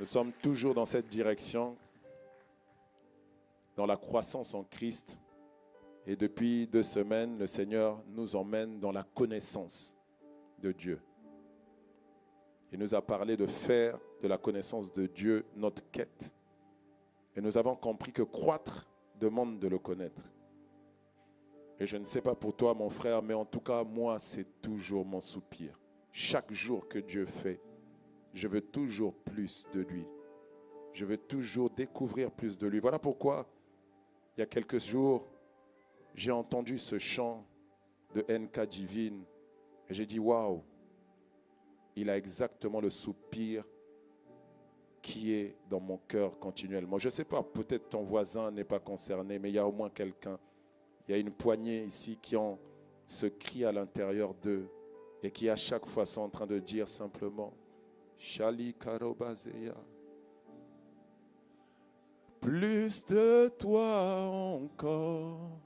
sommes toujours dans cette direction, dans la croissance en Christ. Et depuis 2 semaines, le Seigneur nous emmène dans la connaissance de Dieu. Il nous a parlé de faire de la connaissance de Dieu notre quête. Et nous avons compris que croître demande de le connaître. Et je ne sais pas pour toi, mon frère, mais en tout cas, moi, c'est toujours mon soupir. Chaque jour que Dieu fait, je veux toujours plus de lui. Je veux toujours découvrir plus de lui. Voilà pourquoi, il y a quelques jours, j'ai entendu ce chant de NK Divine et j'ai dit, waouh, il a exactement le soupir qui est dans mon cœur continuellement. Je ne sais pas, peut-être ton voisin n'est pas concerné, mais il y a au moins quelqu'un. Il y a une poignée ici qui ont ce cri à l'intérieur d'eux et qui à chaque fois sont en train de dire simplement Shali Karobazeya. Plus de toi encore,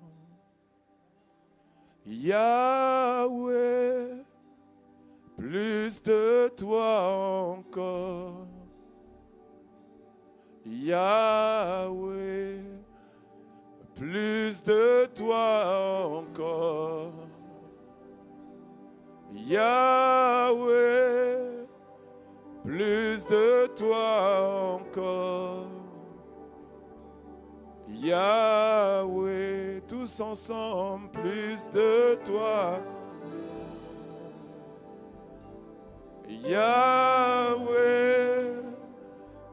Yahweh, plus de toi encore, Yahweh, plus de toi encore, Yahweh, plus de toi encore, Yahweh, tous ensemble, plus de toi, Yahweh,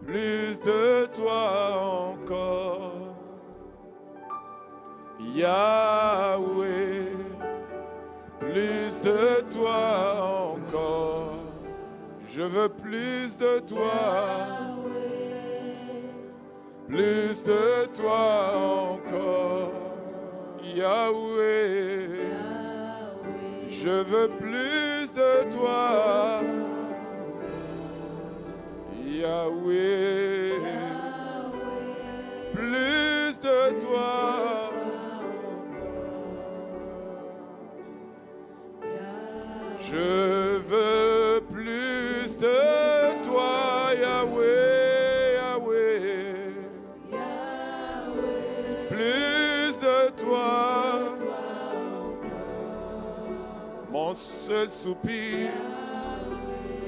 plus de toi encore, Yahweh, plus de toi encore, je veux plus de toi, plus de toi encore, Yahweh, je veux plus de toi, Yahweh, plus de toi, je veux plus de toi, Yahweh, Yahweh, plus de toi, mon seul soupir,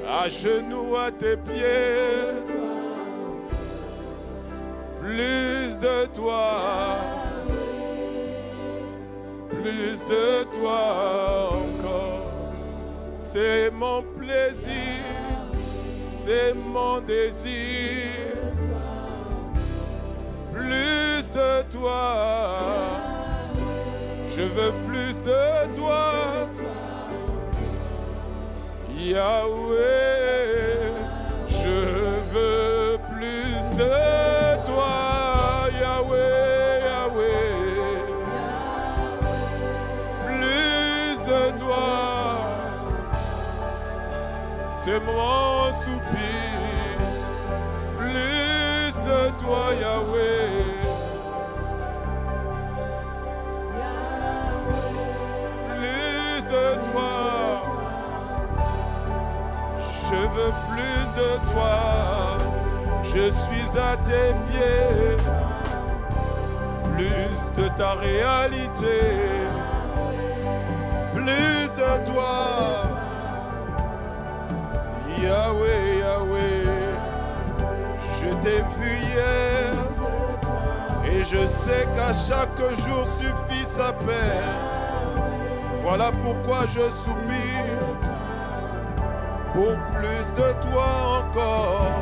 à genoux à tes pieds, plus de toi, plus de toi encore, c'est mon plaisir, c'est mon désir, plus de toi, je veux plus de toi, Yahweh, je veux plus de toi, Yahweh, Yahweh, plus de toi, c'est mon soupir, plus de toi, Yahweh, plus de toi. Je veux plus de toi, je suis à tes pieds, plus de ta réalité, plus de toi, Yahweh, Yahweh, je t'ai vu hier, et je sais qu'à chaque jour suffit sa peine, voilà pourquoi je soupire, pour plus de toi encore,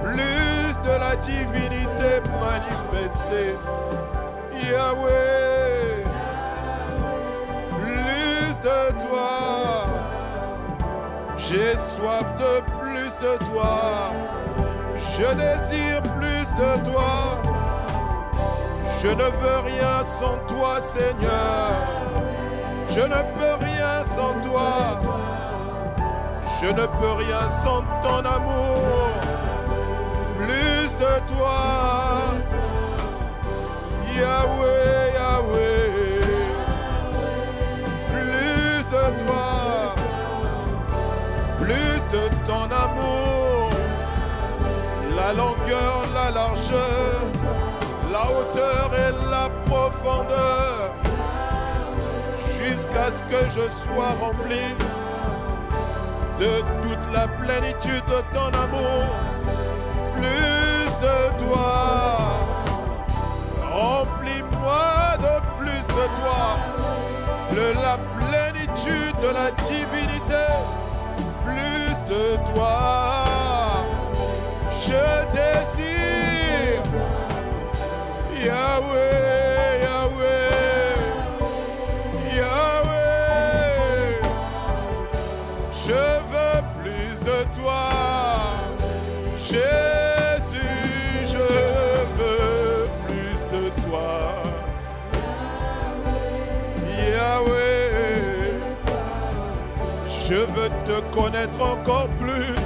plus de la divinité manifestée, Yahweh, plus de toi, j'ai soif de plus de toi, je désire plus de toi, je ne veux rien sans toi, Seigneur, je ne peux rien sans toi. Je ne peux rien sans ton amour, plus de toi, Yahweh, Yahweh, plus de toi, plus de ton amour, longueur, la largeur, la hauteur et la profondeur, jusqu'à ce que je sois rempli de toute la plénitude de ton amour. Plus de toi, remplis-moi de plus de toi, de la plénitude de la divinité. Plus de toi, je désire, Yahweh, Yahweh, Yahweh. Je veux plus de toi, Jésus, je veux plus de toi, Yahweh. Je veux te connaître encore plus.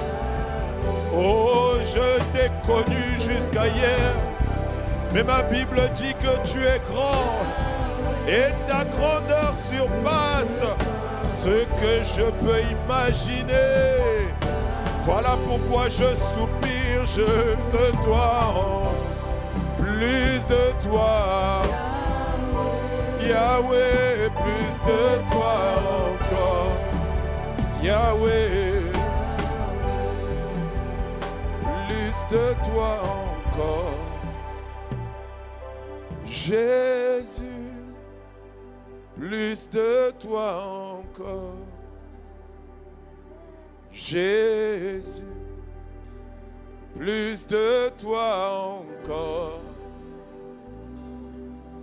Oh, je t'ai connu jusqu'à hier, mais ma Bible dit que tu es grand et ta grandeur surpasse ce que je peux imaginer. Voilà pourquoi je soupire, je veux toi, plus de toi, Yahweh, plus de toi encore, Yahweh, plus de toi encore, Jésus, plus de toi encore, Jésus, plus de toi encore,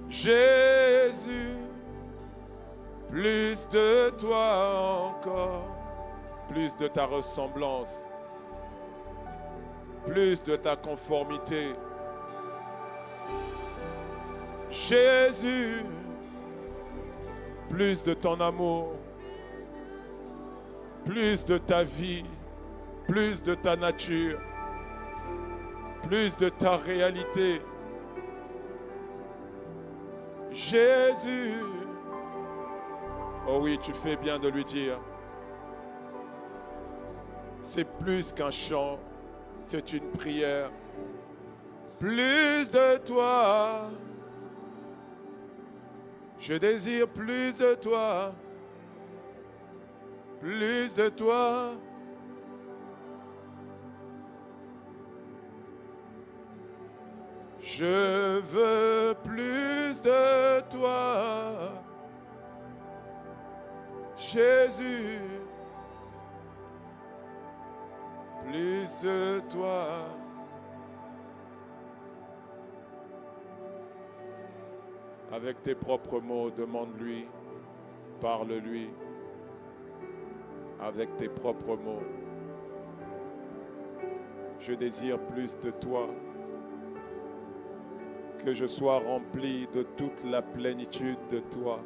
Jésus, plus de toi encore, plus de ta ressemblance, plus de ta conformité. Jésus, plus de ton amour, plus de ta vie, plus de ta nature, plus de ta réalité. Jésus, oh oui, tu fais bien de lui dire, c'est plus qu'un chant, c'est une prière. Plus de toi, je désire plus de toi, plus de toi. Je veux plus de toi, Jésus, plus de toi. Avec tes propres mots, demande-lui, parle-lui, avec tes propres mots. Je désire plus de toi, que je sois rempli de toute la plénitude de toi,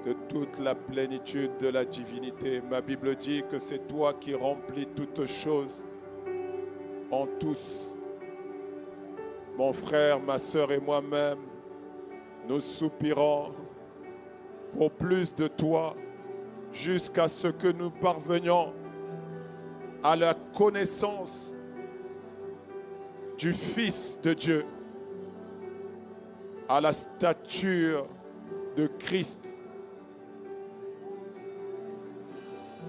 de toute la plénitude de la divinité. Ma Bible dit que c'est toi qui remplis toutes choses en tous. Mon frère, ma sœur et moi-même, nous soupirons pour plus de toi jusqu'à ce que nous parvenions à la connaissance du Fils de Dieu, à la stature de Christ,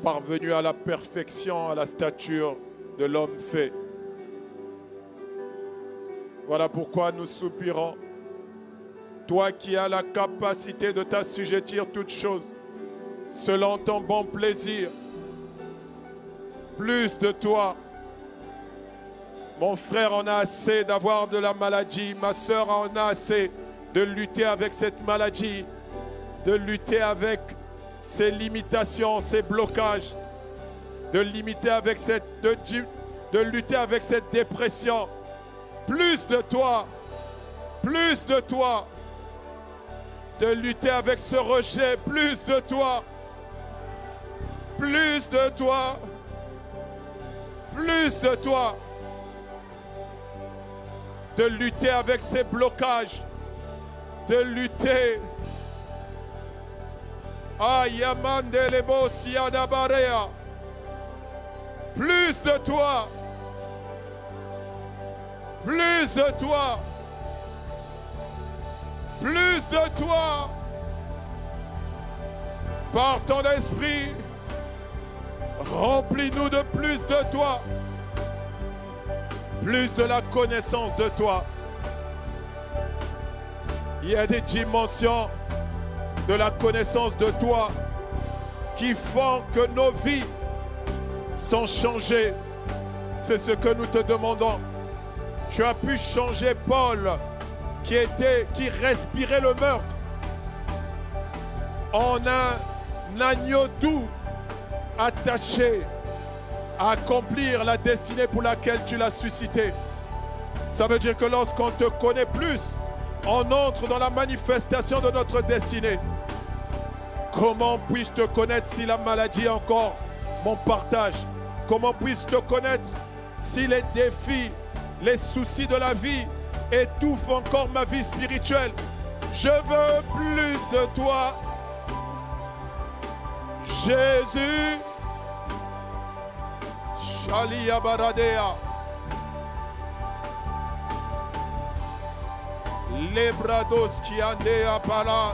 parvenu à la perfection, à la stature de l'homme fait. Voilà pourquoi nous soupirons. Toi qui as la capacité de t'assujettir toutes choses, selon ton bon plaisir, plus de toi. Mon frère en a assez d'avoir de la maladie, ma soeur en a assez de lutter avec cette maladie, de lutter avec ses limitations, ses blocages, de lutter avec cette dépression. Plus de toi, plus de toi, de lutter avec ce rejet, plus de toi, plus de toi, plus de toi, de lutter avec ces blocages, de lutter. Plus de toi, Plus de toi. Plus de toi. Par ton esprit, remplis-nous de plus de toi. Plus de la connaissance de toi. Il y a des dimensions de la connaissance de toi qui font que nos vies sont changées. C'est ce que nous te demandons. Tu as pu changer Paul qui respirait le meurtre en un agneau doux attaché à accomplir la destinée pour laquelle tu l'as suscité. Ça veut dire que lorsqu'on te connaît plus, on entre dans la manifestation de notre destinée. Comment puis-je te connaître si la maladie est encore mon partage? Comment puis-je te connaître si les défis, les soucis de la vie étouffent encore ma vie spirituelle? Je veux plus de toi. Jésus. Shalia Baradea. Lebrados qui andea pala.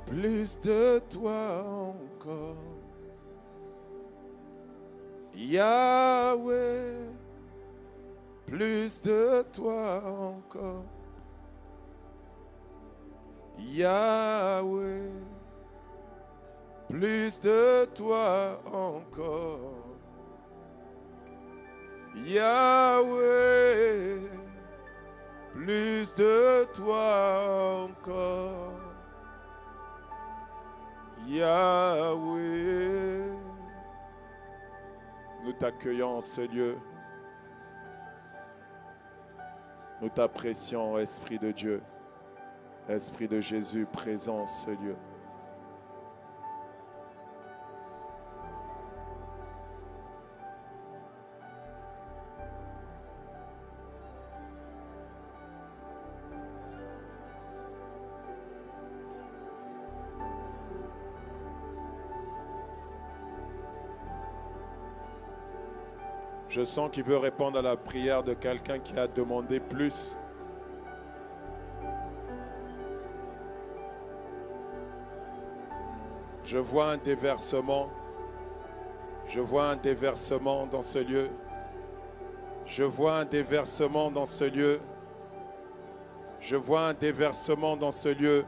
Plus de toi encore. Yahweh. Plus de toi encore. Yahweh, plus de toi encore. Yahweh, plus de toi encore. Yahweh, nous t'accueillons en ce lieu. Nous t'apprécions, Esprit de Dieu. Esprit de Jésus présent en ce lieu. Je sens qu'il veut répondre à la prière de quelqu'un qui a demandé plus. Je vois un déversement. Je vois un déversement dans ce lieu. Je vois un déversement dans ce lieu. Je vois un déversement dans ce lieu.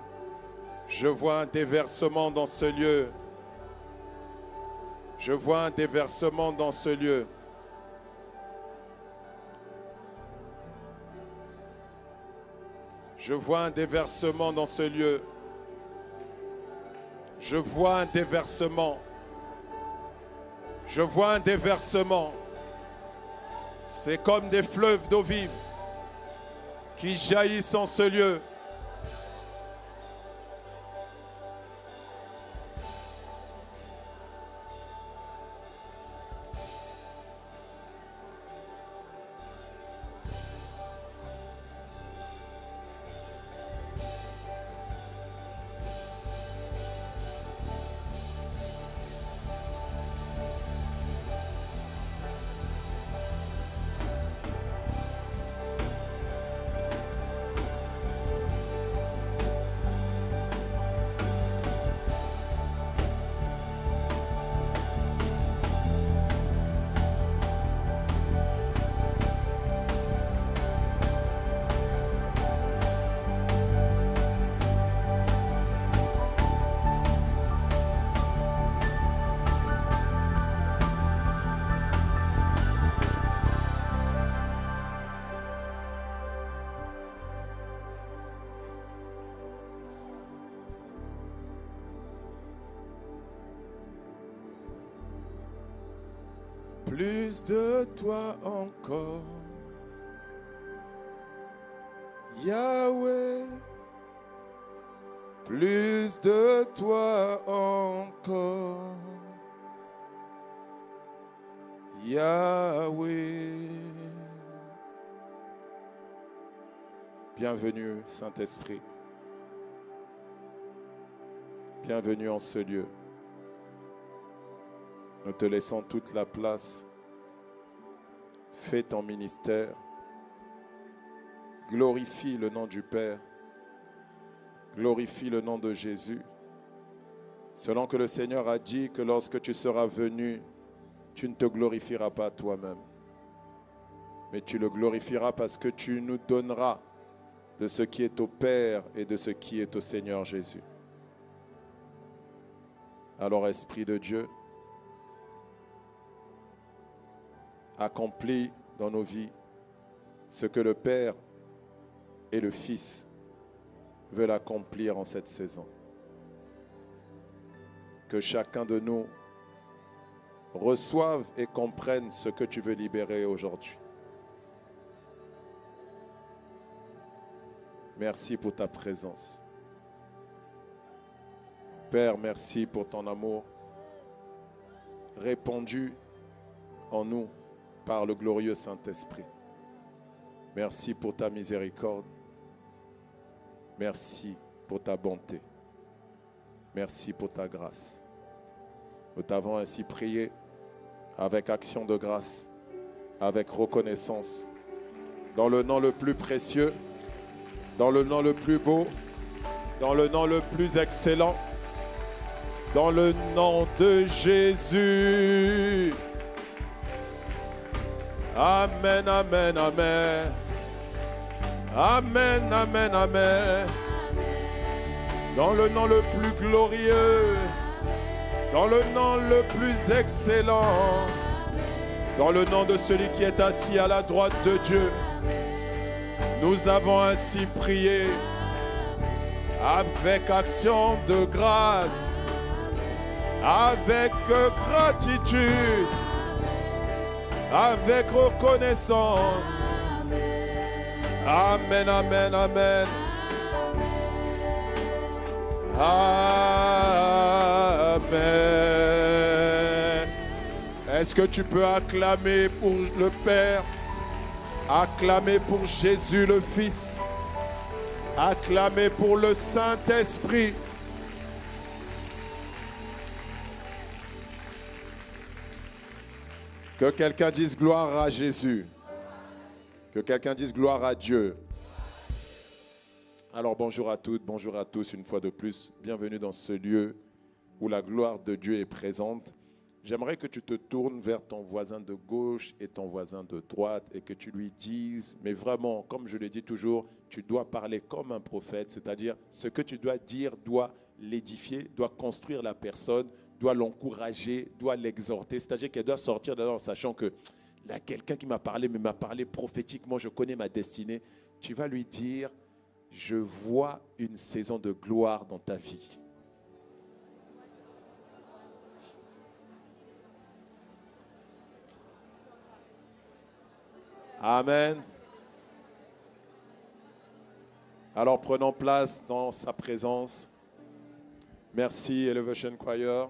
Je vois un déversement dans ce lieu. Je vois un déversement dans ce lieu. Je vois un déversement dans ce lieu. Je vois un déversement. Je vois un déversement. C'est comme des fleuves d'eau vive qui jaillissent en ce lieu. Plus de toi encore, Yahweh. Plus de toi encore, Yahweh. Bienvenue, Saint-Esprit. Bienvenue en ce lieu. Nous te laissons toute la place. Fais ton ministère. Glorifie le nom du Père. Glorifie le nom de Jésus. Selon que le Seigneur a dit que lorsque tu seras venu, tu ne te glorifieras pas toi-même, mais tu le glorifieras parce que tu nous donneras de ce qui est au Père et de ce qui est au Seigneur Jésus. Alors, Esprit de Dieu, accomplis dans nos vies ce que le Père et le Fils veulent accomplir en cette saison. Que chacun de nous reçoive et comprenne ce que tu veux libérer aujourd'hui. Merci pour ta présence. Père, merci pour ton amour répandu en nous par le glorieux Saint-Esprit. Merci pour ta miséricorde. Merci pour ta bonté. Merci pour ta grâce. Nous t'avons ainsi prié avec action de grâce, avec reconnaissance, dans le nom le plus précieux, dans le nom le plus beau, dans le nom le plus excellent, dans le nom de Jésus. Amen, amen, amen. Amen, amen, amen. Dans le nom le plus glorieux, dans le nom le plus excellent, dans le nom de celui qui est assis à la droite de Dieu, nous avons ainsi prié avec action de grâce, avec gratitude, avec reconnaissance. Amen, amen, amen. Amen. Est-ce que tu peux acclamer pour le Père, acclamer pour Jésus le Fils, acclamer pour le Saint-Esprit? Que quelqu'un dise gloire à Jésus. Que quelqu'un dise gloire à Dieu. Alors bonjour à toutes, bonjour à tous une fois de plus. Bienvenue dans ce lieu où la gloire de Dieu est présente. J'aimerais que tu te tournes vers ton voisin de gauche et ton voisin de droite et que tu lui dises, mais vraiment, comme je le dis toujours, tu dois parler comme un prophète, c'est-à-dire ce que tu dois dire doit l'édifier, doit construire la personne, doit l'encourager, doit l'exhorter, c'est-à-dire qu'elle doit sortir de là en sachant que là, quelqu'un qui m'a parlé, mais m'a parlé prophétiquement, je connais ma destinée. Tu vas lui dire, je vois une saison de gloire dans ta vie. Amen. Alors prenons place dans sa présence. Merci Elevation Choir.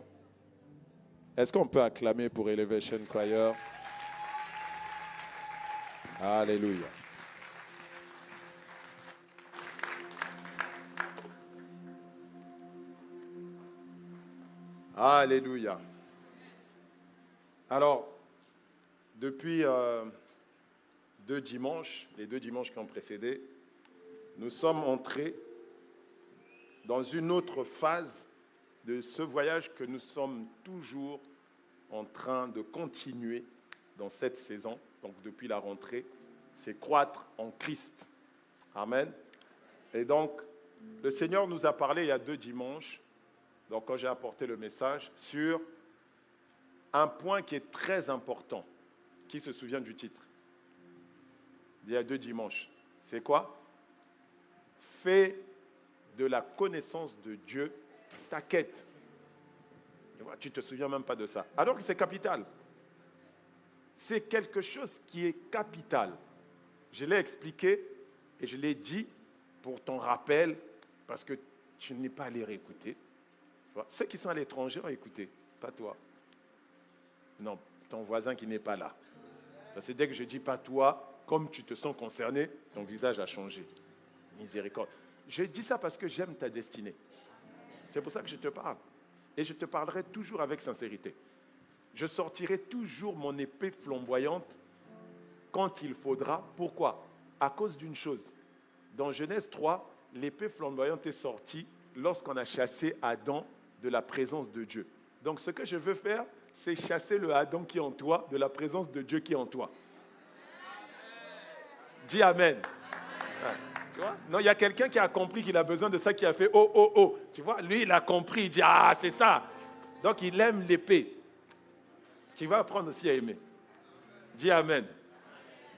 Est-ce qu'on peut acclamer pour Elevation Choir? Alléluia. Alléluia. Alors, depuis les deux dimanches qui ont précédé, nous sommes entrés dans une autre phase de ce voyage que nous sommes toujours en train de continuer dans cette saison. Donc depuis la rentrée, c'est croître en Christ. Amen. Et donc, le Seigneur nous a parlé il y a 2 dimanches, donc quand j'ai apporté le message, sur un point qui est très important. Qui se souvient du titre? Il y a 2 dimanches. C'est quoi? Fais de la connaissance de Dieu ta quête. Tu ne te souviens même pas de ça. Alors que c'est capital. C'est quelque chose qui est capital. Je l'ai expliqué et je l'ai dit pour ton rappel, parce que tu n'es pas allé réécouter. Ceux qui sont à l'étranger ont écouté, pas toi. Non, ton voisin qui n'est pas là. Parce que dès que je dis pas toi, comme tu te sens concerné, ton visage a changé. Miséricorde. Je dis ça parce que j'aime ta destinée. C'est pour ça que je te parle. Et je te parlerai toujours avec sincérité. Je sortirai toujours mon épée flamboyante quand il faudra. Pourquoi? À cause d'une chose. Dans Genèse 3, l'épée flamboyante est sortie lorsqu'on a chassé Adam de la présence de Dieu. Donc ce que je veux faire, c'est chasser le Adam qui est en toi de la présence de Dieu qui est en toi. Dis Amen. Tu vois? Non, il y a quelqu'un qui a compris qu'il a besoin de ça, qui a fait oh, oh, oh. Tu vois, lui, il a compris, il dit ah, c'est ça. Donc, il aime l'épée. Tu vas apprendre aussi à aimer. Dis Amen.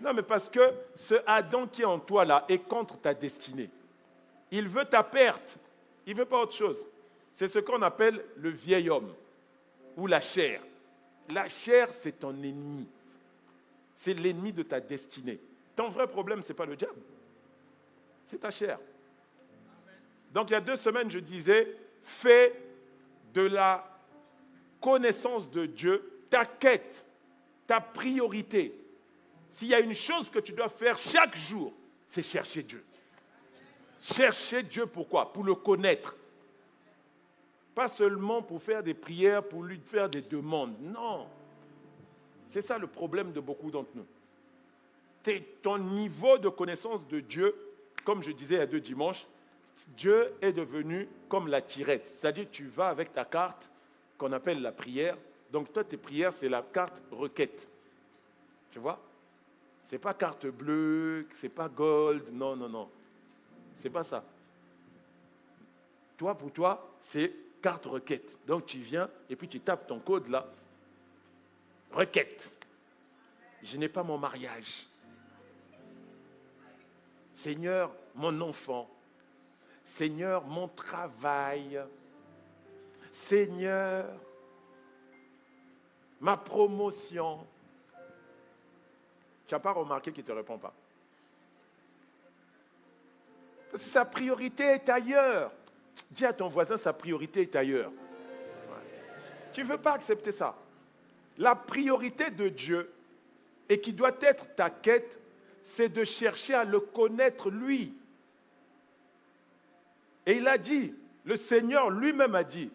Non, mais parce que ce Adam qui est en toi, là, est contre ta destinée. Il veut ta perte. Il ne veut pas autre chose. C'est ce qu'on appelle le vieil homme ou la chair. La chair, c'est ton ennemi. C'est l'ennemi de ta destinée. Ton vrai problème, ce n'est pas le diable. C'est ta chair. Donc, il y a 2 semaines, je disais, fais de la connaissance de Dieu ta quête, ta priorité. S'il y a une chose que tu dois faire chaque jour, c'est chercher Dieu. Chercher Dieu, pourquoi? Pour le connaître. Pas seulement pour faire des prières, pour lui faire des demandes. Non. C'est ça le problème de beaucoup d'entre nous. Ton niveau de connaissance de Dieu, comme je disais il y a 2 dimanches, Dieu est devenu comme la tirette. C'est-à-dire tu vas avec ta carte qu'on appelle la prière. Donc toi, tes prières, c'est la carte requête. Tu vois? C'est pas carte bleue, c'est pas gold. Non, non, non. C'est pas ça. Toi, pour toi, c'est carte requête. Donc tu viens et puis tu tapes ton code là. Requête. Je n'ai pas mon mariage. Seigneur, mon enfant. Seigneur, mon travail. Seigneur, ma promotion. Tu n'as pas remarqué qu'il ne te répond pas. Parce que sa priorité est ailleurs. Dis à ton voisin, sa priorité est ailleurs. Ouais. Tu ne veux pas accepter ça. La priorité de Dieu, et qui doit être ta quête, c'est de chercher à le connaître lui. Et il a dit, le Seigneur lui-même a dit,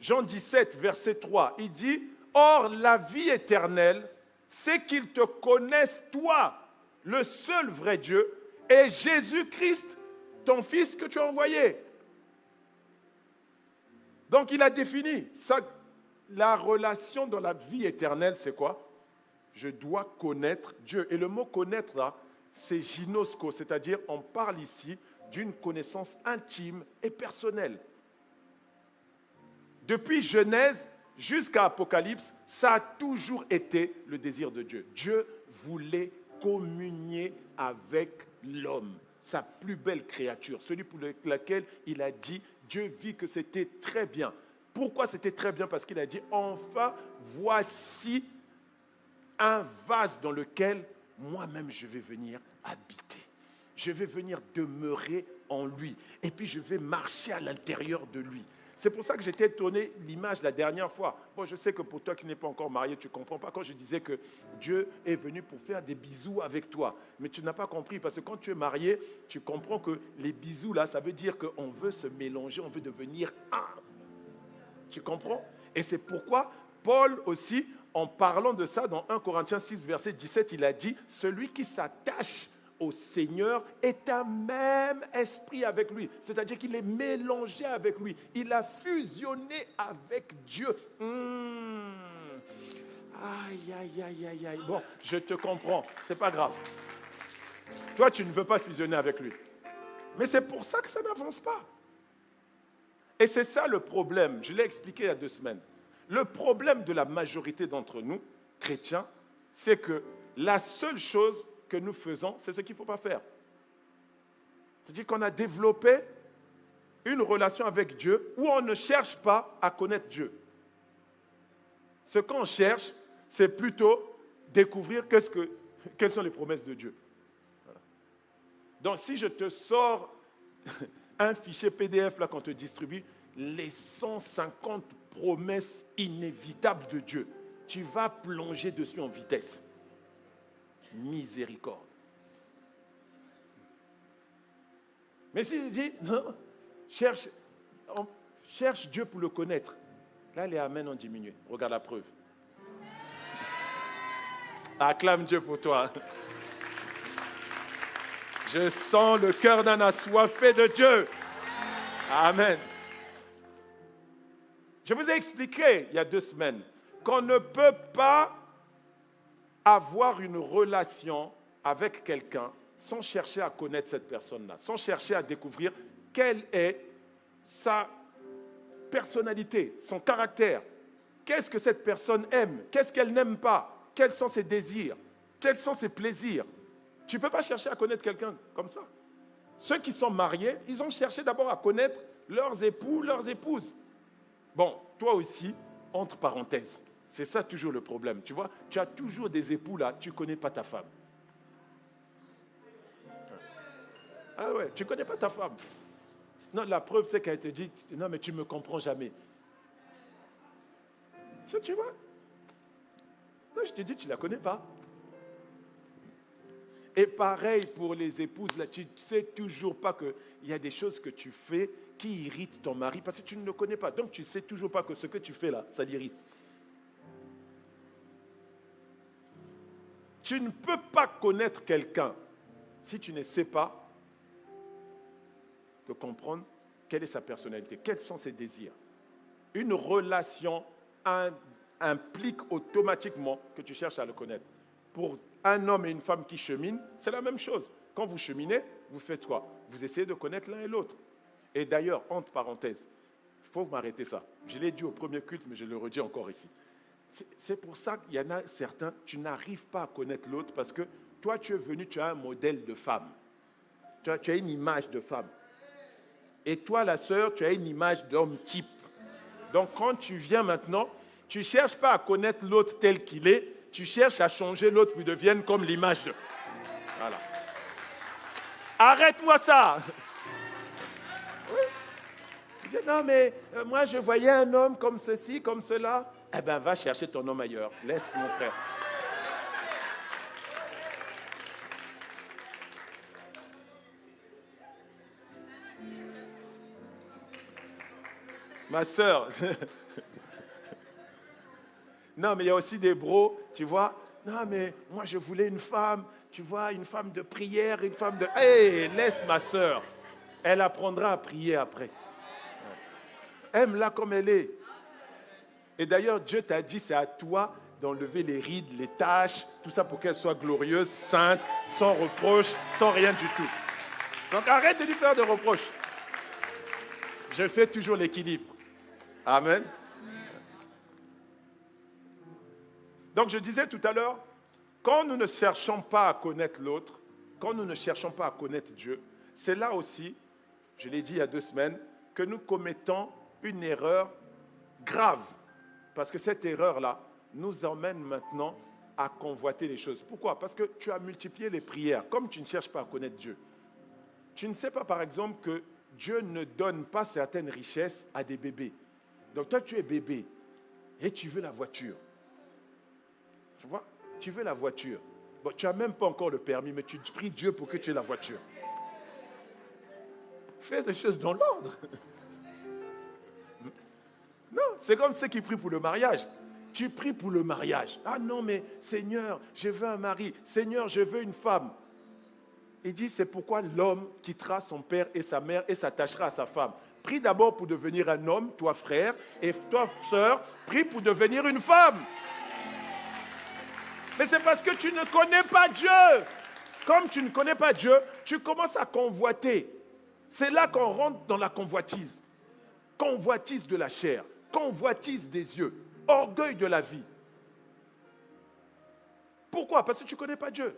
Jean 17, verset 3, il dit, « Or, la vie éternelle, c'est qu'ils te connaissent, toi, le seul vrai Dieu, et Jésus-Christ, ton Fils que tu as envoyé. » Donc, il a défini ça, la relation dans la vie éternelle, c'est quoi? Je dois connaître Dieu. Et le mot connaître, là, c'est ginosko, c'est-à-dire, on parle ici d'une connaissance intime et personnelle. Depuis Genèse jusqu'à Apocalypse, ça a toujours été le désir de Dieu. Dieu voulait communier avec l'homme, sa plus belle créature, celui pour lequel il a dit, Dieu vit que c'était très bien. Pourquoi c'était très bien? Parce qu'il a dit, enfin, voici un vase dans lequel moi-même je vais venir habiter. Je vais venir demeurer en lui. Et puis je vais marcher à l'intérieur de lui. C'est pour ça que j'étais étonné l'image la dernière fois. Bon, je sais que pour toi qui n'es pas encore marié, tu ne comprends pas quand je disais que Dieu est venu pour faire des bisous avec toi. Mais tu n'as pas compris parce que quand tu es marié, tu comprends que les bisous là, ça veut dire qu'on veut se mélanger, on veut devenir un. Tu comprends? Et c'est pourquoi Paul aussi, en parlant de ça, dans 1 Corinthiens 6, verset 17, il a dit, celui qui s'attache au Seigneur est un même esprit avec lui. C'est-à-dire qu'il est mélangé avec lui. Il a fusionné avec Dieu. Aïe, aïe, aïe, aïe, aïe. Bon, je te comprends. C'est pas grave. Toi, tu ne veux pas fusionner avec lui. Mais c'est pour ça que ça n'avance pas. Et c'est ça le problème. Je l'ai expliqué il y a 2 semaines. Le problème de la majorité d'entre nous, chrétiens, c'est que la seule chose que nous faisons, c'est ce qu'il ne faut pas faire. C'est-à-dire qu'on a développé une relation avec Dieu où on ne cherche pas à connaître Dieu. Ce qu'on cherche, c'est plutôt découvrir quelles sont les promesses de Dieu. Voilà. Donc, si je te sors un fichier PDF là qu'on te distribue, les 150 promesses inévitables de Dieu, tu vas plonger dessus en vitesse. Miséricorde. Mais si je dis, non, cherche Cherche Dieu pour le connaître. Là, les amens ont diminué. Regarde la preuve. Acclame Dieu pour toi. Je sens le cœur d'un assoiffé de Dieu. Amen. Je vous ai expliqué il y a 2 semaines qu'on ne peut pas avoir une relation avec quelqu'un sans chercher à connaître cette personne-là, sans chercher à découvrir quelle est sa personnalité, son caractère. Qu'est-ce que cette personne aime? Qu'est-ce qu'elle n'aime pas? Quels sont ses désirs? Quels sont ses plaisirs? Tu ne peux pas chercher à connaître quelqu'un comme ça. Ceux qui sont mariés, ils ont cherché d'abord à connaître leurs époux, leurs épouses. Bon, toi aussi, entre parenthèses. C'est ça toujours le problème. Tu vois, tu as toujours des époux là, tu ne connais pas ta femme. Ah ouais, tu ne connais pas ta femme. Non, la preuve, c'est qu'elle te dit, non, mais tu ne me comprends jamais. Tu vois? Non, je te dis, tu ne la connais pas. Et pareil pour les épouses, là, tu ne sais toujours pas qu'il y a des choses que tu fais qui irritent ton mari parce que tu ne le connais pas. Donc, tu ne sais toujours pas que ce que tu fais là, ça l'irrite. Tu ne peux pas connaître quelqu'un si tu ne sais pas de comprendre quelle est sa personnalité, quels sont ses désirs. Une relation implique automatiquement que tu cherches à le connaître. Pour un homme et une femme qui cheminent, c'est la même chose. Quand vous cheminez, vous faites quoi? Vous essayez de connaître l'un et l'autre. Et d'ailleurs, entre parenthèses, il faut m'arrêter ça. Je l'ai dit au premier culte, mais je le redis encore ici. C'est pour ça qu'il y en a certains, tu n'arrives pas à connaître l'autre parce que toi, tu es venu, tu as un modèle de femme. Tu as une image de femme. Et toi, la sœur, tu as une image d'homme type. Donc, quand tu viens maintenant, tu ne cherches pas à connaître l'autre tel qu'il est, tu cherches à changer l'autre pour qu'il devienne comme l'image de... Voilà. Arrête-moi ça. Oui. Tu dis, non, mais moi, je voyais un homme comme ceci, comme cela. Eh bien, va chercher ton homme ailleurs. Laisse mon frère. Ma sœur. Non, mais il y a aussi des bros, tu vois. Non, mais moi, je voulais une femme, tu vois, une femme de prière, une femme de... Hé, laisse ma sœur. Elle apprendra à prier après. Aime-la comme elle est. Et d'ailleurs, Dieu t'a dit, c'est à toi d'enlever les rides, les taches, tout ça pour qu'elle soit glorieuse, sainte, sans reproche, sans rien du tout. Donc arrête de lui faire de reproches. Je fais toujours l'équilibre. Amen. Donc je disais tout à l'heure, quand nous ne cherchons pas à connaître l'autre, quand nous ne cherchons pas à connaître Dieu, c'est là aussi, je l'ai dit il y a 2 semaines, que nous commettons une erreur grave. Parce que cette erreur-là nous emmène maintenant à convoiter les choses. Pourquoi? Parce que tu as multiplié les prières, comme tu ne cherches pas à connaître Dieu. Tu ne sais pas, par exemple, que Dieu ne donne pas certaines richesses à des bébés. Donc toi, tu es bébé et tu veux la voiture. Tu vois? Tu veux la voiture. Bon, tu n'as même pas encore le permis, mais tu pries Dieu pour que tu aies la voiture. Fais des choses dans l'ordre. Non, c'est comme ceux qui prient pour le mariage. Tu pries pour le mariage. Ah non, mais Seigneur, je veux un mari. Seigneur, je veux une femme. Il dit, c'est pourquoi l'homme quittera son père et sa mère et s'attachera à sa femme. Prie d'abord pour devenir un homme, toi frère, et toi sœur, prie pour devenir une femme. Mais c'est parce que tu ne connais pas Dieu. Comme tu ne connais pas Dieu, tu commences à convoiter. C'est là qu'on rentre dans la convoitise. Convoitise de la chair, convoitise des yeux, orgueil de la vie. Pourquoi? Parce que tu ne connais pas Dieu.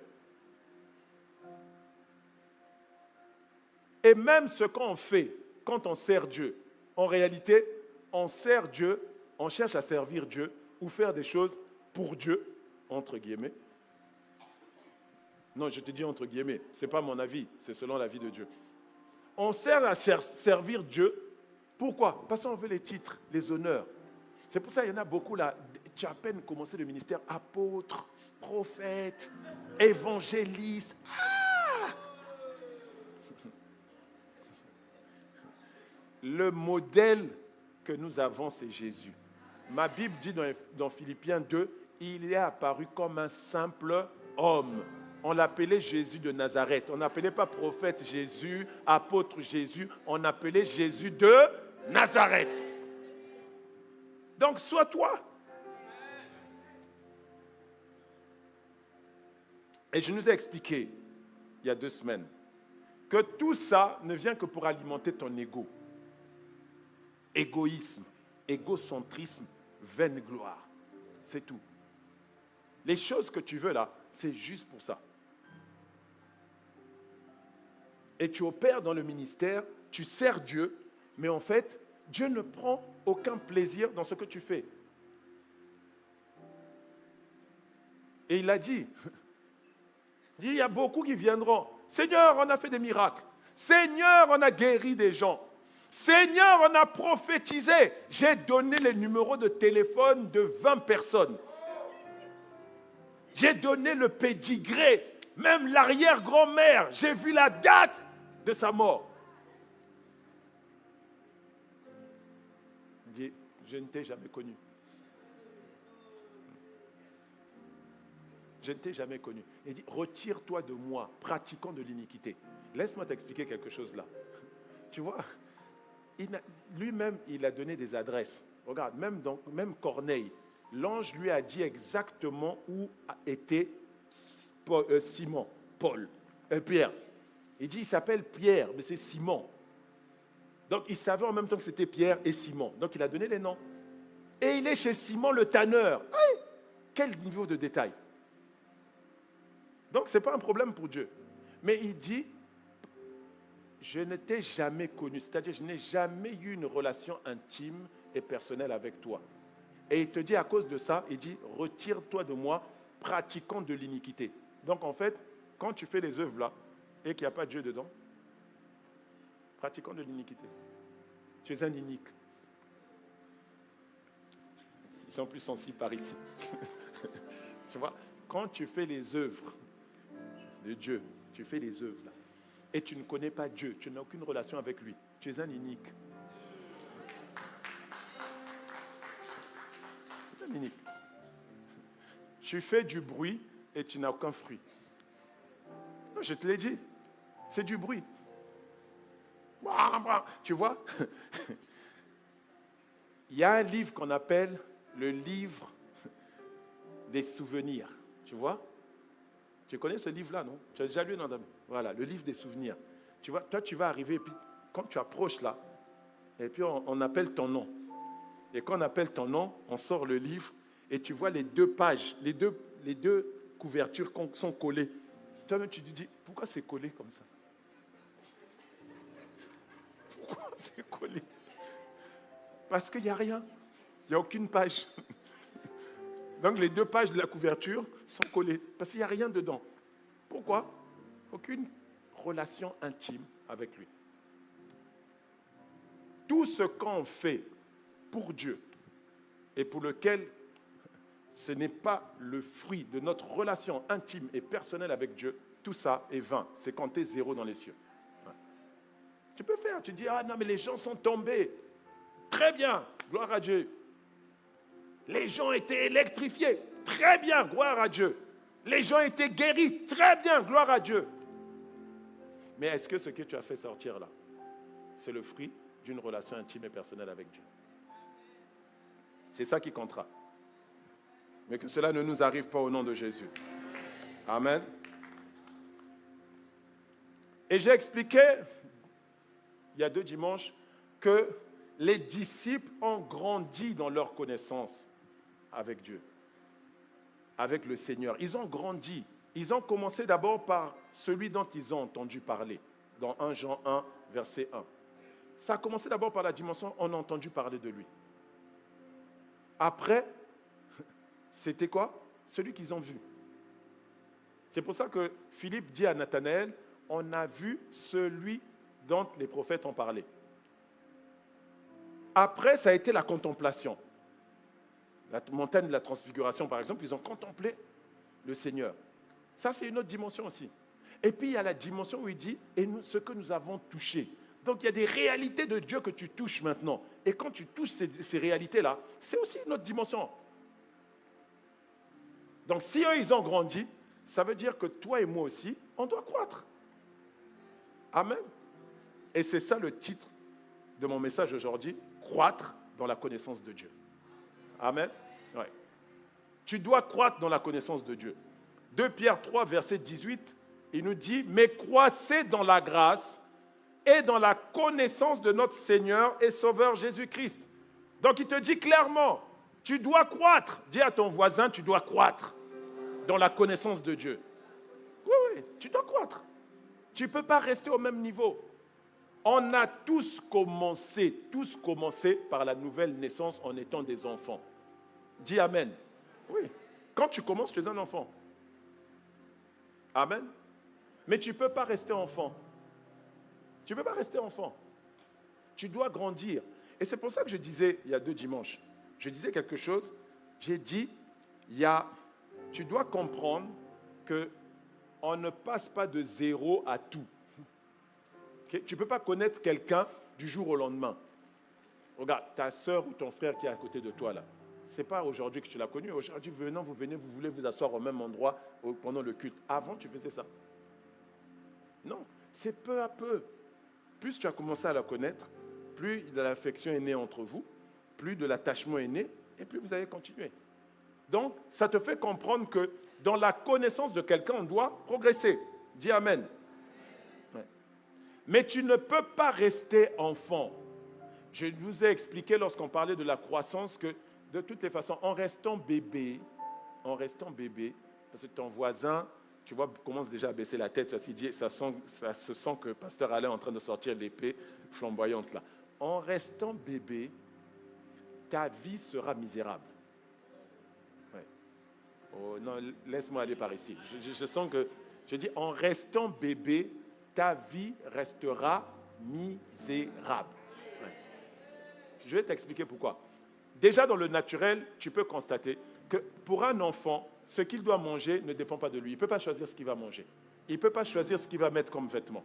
Et même ce qu'on fait quand on sert Dieu, en réalité, on sert Dieu, on cherche à servir Dieu ou faire des choses pour Dieu, entre guillemets. Non, je te dis entre guillemets, ce n'est pas mon avis, c'est selon l'avis de Dieu. On sert à servir Dieu. Pourquoi? Parce qu'on veut les titres, les honneurs. C'est pour ça qu'il y en a beaucoup là. Tu as à peine commencé le ministère apôtre, prophète, évangéliste. Le modèle que nous avons, c'est Jésus. Ma Bible dit dans Philippiens 2, il est apparu comme un simple homme. On l'appelait Jésus de Nazareth. On n'appelait pas prophète Jésus, apôtre Jésus. On appelait Jésus de Nazareth. Donc, sois toi. Et je nous ai expliqué, il y a 2 semaines, que tout ça ne vient que pour alimenter ton ego. Égoïsme, égocentrisme, vaine gloire. C'est tout. Les choses que tu veux là, c'est juste pour ça. Et tu opères dans le ministère, tu sers Dieu, mais en fait, Dieu ne prend aucun plaisir dans ce que tu fais. Et il a dit, il y a beaucoup qui viendront. Seigneur, on a fait des miracles. Seigneur, on a guéri des gens. Seigneur, on a prophétisé. J'ai donné les numéros de téléphone de 20 personnes. J'ai donné le pédigré, même l'arrière-grand-mère. J'ai vu la date de sa mort. Il dit, je ne t'ai jamais connu. Je ne t'ai jamais connu. Il dit, retire-toi de moi, pratiquant de l'iniquité. Laisse-moi t'expliquer quelque chose là. Tu vois, lui-même, il a donné des adresses. Regarde, même Corneille, l'ange lui a dit exactement où était Pierre. Il dit, il s'appelle Pierre, mais c'est Simon. Donc, il savait en même temps que c'était Pierre et Simon. Donc, il a donné les noms. Et il est chez Simon le tanneur. Hey, quel niveau de détail! Donc, ce n'est pas un problème pour Dieu. Mais il dit, je ne t'ai jamais connu. C'est-à-dire, je n'ai jamais eu une relation intime et personnelle avec toi. Et il te dit, à cause de ça, il dit, retire-toi de moi, pratiquant de l'iniquité. Donc, en fait, quand tu fais les œuvres là, et qu'il n'y a pas de Dieu dedans, pratiquant de l'iniquité. Tu es un inique. Ils sont plus sensibles par ici. Tu vois, quand tu fais les œuvres de Dieu, tu fais les œuvres là, et tu ne connais pas Dieu, tu n'as aucune relation avec lui, tu es un inique. Tu es un inique. Tu fais du bruit et tu n'as aucun fruit. Non, je te l'ai dit, c'est du bruit. Tu vois, il y a un livre qu'on appelle le livre des souvenirs. Tu vois? Tu connais ce livre-là, non? Tu as déjà lu, non? Voilà, le livre des souvenirs. Tu vois, toi, tu vas arriver, et puis quand tu approches là, et puis on appelle ton nom. Et quand on appelle ton nom, on sort le livre, et tu vois les 2 pages, les deux couvertures sont collées. Toi-même, tu te dis, pourquoi c'est collé comme ça? Pourquoi c'est collé? Parce qu'il n'y a rien. Il n'y a aucune page. Donc les 2 pages de la couverture sont collées. Parce qu'il n'y a rien dedans. Pourquoi? Aucune relation intime avec lui. Tout ce qu'on fait pour Dieu et pour lequel ce n'est pas le fruit de notre relation intime et personnelle avec Dieu, tout ça est vain. C'est compter 0 dans les cieux. Ouais. Tu peux faire, tu dis, ah non mais les gens sont tombés. Très bien, gloire à Dieu. Les gens étaient électrifiés. Très bien, gloire à Dieu. Les gens étaient guéris. Très bien, gloire à Dieu. Mais est-ce que ce que tu as fait sortir là, c'est le fruit d'une relation intime et personnelle avec Dieu? C'est ça qui comptera. Mais que cela ne nous arrive pas au nom de Jésus. Amen. Et j'ai expliqué, il y a 2 dimanches, que les disciples ont grandi dans leur connaissance avec Dieu, avec le Seigneur. Ils ont grandi. Ils ont commencé d'abord par celui dont ils ont entendu parler, dans 1 Jean 1, verset 1. Ça a commencé d'abord par la dimension, on a entendu parler de lui. Après, c'était quoi? Celui qu'ils ont vu. C'est pour ça que Philippe dit à Nathanaël, on a vu celui dont les prophètes ont parlé. Après, ça a été la contemplation. La montagne de la transfiguration, par exemple, ils ont contemplé le Seigneur. Ça, c'est une autre dimension aussi. Et puis, il y a la dimension où il dit, et nous, ce que nous avons touché. Donc il y a des réalités de Dieu que tu touches maintenant. Et quand tu touches ces réalités-là, c'est aussi une autre dimension. Donc si eux, ils ont grandi, ça veut dire que toi et moi aussi, on doit croître. Amen. Et c'est ça le titre de mon message aujourd'hui, croître dans la connaissance de Dieu. Amen. Ouais. Tu dois croître dans la connaissance de Dieu. 2 Pierre 3, verset 18, il nous dit, mais croissez dans la grâce et dans la connaissance de notre Seigneur et Sauveur Jésus-Christ. Donc il te dit clairement, tu dois croître. Dis à ton voisin, tu dois croître dans la connaissance de Dieu. Oui, tu dois croître. Tu ne peux pas rester au même niveau. On a tous commencé par la nouvelle naissance en étant des enfants. Dis Amen. Oui, quand tu commences, tu es un enfant. Amen. Mais tu ne peux pas rester enfant. Tu ne peux pas rester enfant. Tu dois grandir. Et c'est pour ça que je disais, il y a 2 dimanches, je disais quelque chose, j'ai dit, tu dois comprendre qu'on ne passe pas de 0 à tout. Okay? Tu ne peux pas connaître quelqu'un du jour au lendemain. Regarde, ta soeur ou ton frère qui est à côté de toi là, ce n'est pas aujourd'hui que tu l'as connu. Aujourd'hui, vous venez, vous voulez vous asseoir au même endroit pendant le culte. Avant, tu faisais ça. Non, c'est peu à peu. Plus tu as commencé à la connaître, plus de l'affection est née entre vous, plus de l'attachement est né, et plus vous allez continuer. Donc, ça te fait comprendre que dans la connaissance de quelqu'un, on doit progresser. Dis Amen. Ouais. Mais tu ne peux pas rester enfant. Je vous ai expliqué lorsqu'on parlait de la croissance que, de toutes les façons, en restant bébé, parce que ton voisin, tu vois, commence déjà à baisser la tête, ça se sent que Pasteur Alain est en train de sortir l'épée flamboyante là. En restant bébé, ta vie sera misérable. Ouais. Oh non, laisse-moi aller par ici. Je sens que, je dis, en restant bébé, ta vie restera misérable. Ouais. Je vais t'expliquer pourquoi. Déjà dans le naturel, tu peux constater que pour un enfant, ce qu'il doit manger ne dépend pas de lui. Il ne peut pas choisir ce qu'il va manger. Il ne peut pas choisir ce qu'il va mettre comme vêtement.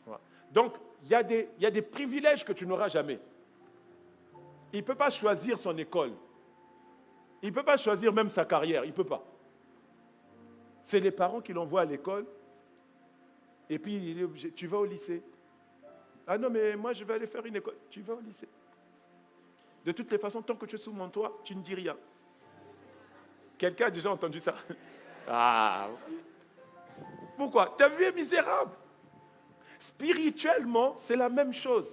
Voilà. Donc, il y a des privilèges que tu n'auras jamais. Il ne peut pas choisir son école. Il ne peut pas choisir même sa carrière. Il ne peut pas. C'est les parents qui l'envoient à l'école. Et puis, il est obligé. Tu vas au lycée. Ah non, mais moi, je vais aller faire une école. Tu vas au lycée. De toutes les façons, tant que tu es sous mon toit, tu ne dis rien. Quelqu'un a déjà entendu ça? Ah. Pourquoi? Ta vie est misérable. Spirituellement, c'est la même chose.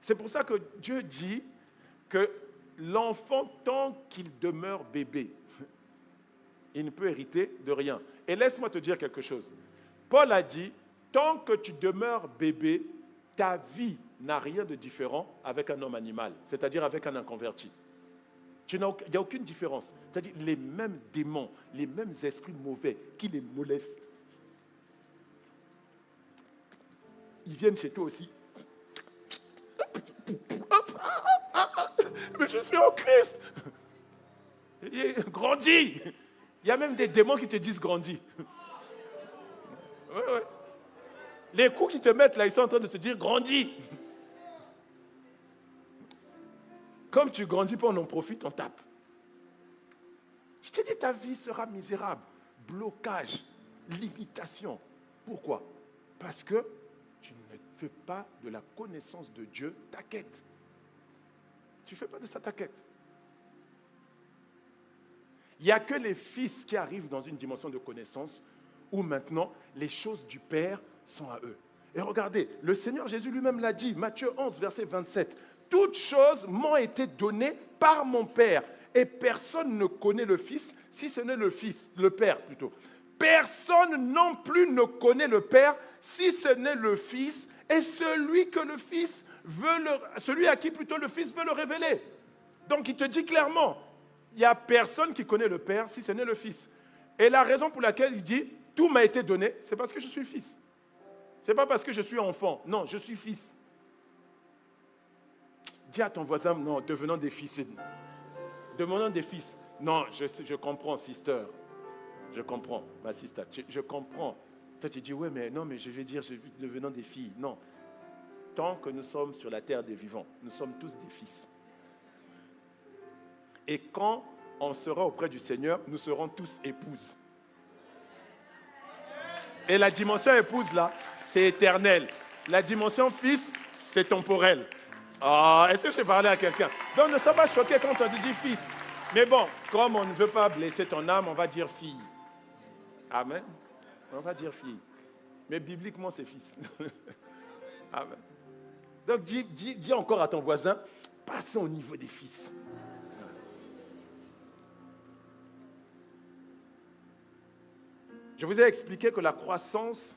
C'est pour ça que Dieu dit que l'enfant, tant qu'il demeure bébé, il ne peut hériter de rien. Et laisse-moi te dire quelque chose. Paul a dit, tant que tu demeures bébé, ta vie n'a rien de différent avec un homme animal, c'est-à-dire avec un inconverti. Il n'y a aucune différence. C'est-à-dire les mêmes démons, les mêmes esprits mauvais qui les molestent. Ils viennent chez toi aussi. Mais je suis en Christ. Je dis, grandis. Il y a même des démons qui te disent grandis. Ouais. Les coups qu'ils te mettent là, ils sont en train de te dire grandis. Comme tu grandis pas, on en profite, on tape. Je te dis, ta vie sera misérable. Blocage, limitation. Pourquoi? Parce que tu ne fais pas de la connaissance de Dieu ta quête. Tu ne fais pas de ça ta quête. Il n'y a que les fils qui arrivent dans une dimension de connaissance où maintenant les choses du Père sont à eux. Et regardez, le Seigneur Jésus lui-même l'a dit, Matthieu 11, verset 27. Toutes choses m'ont été données par mon Père. Et personne ne connaît le Fils, si ce n'est le Père plutôt. Personne non plus ne connaît le Père, si ce n'est le Fils, et celui à qui plutôt le Fils veut le révéler. Donc il te dit clairement, il n'y a personne qui connaît le Père, si ce n'est le Fils. Et la raison pour laquelle il dit, tout m'a été donné, c'est parce que je suis fils. Ce n'est pas parce que je suis enfant, non, je suis fils. Dis à ton voisin, non, devenons des fils. Devenons des fils. Non, je comprends, sister. Je comprends, ma sister. Je comprends. Toi, tu dis, ouais, mais non, mais je vais dire, devenons des filles. Non. tant que nous sommes sur la terre des vivants, nous sommes tous des fils. Et quand on sera auprès du Seigneur, nous serons tous épouses. Et la dimension épouse, là, c'est éternel. La dimension fils, c'est temporel. Ah, est-ce que j'ai parlé à quelqu'un? Donc, ne sois pas choqué quand on te dit fils. Mais bon, comme on ne veut pas blesser ton âme, on va dire fille. Amen. On va dire fille. Mais bibliquement, c'est fils. Amen. Donc, dis encore à ton voisin, passons au niveau des fils. Je vous ai expliqué que la croissance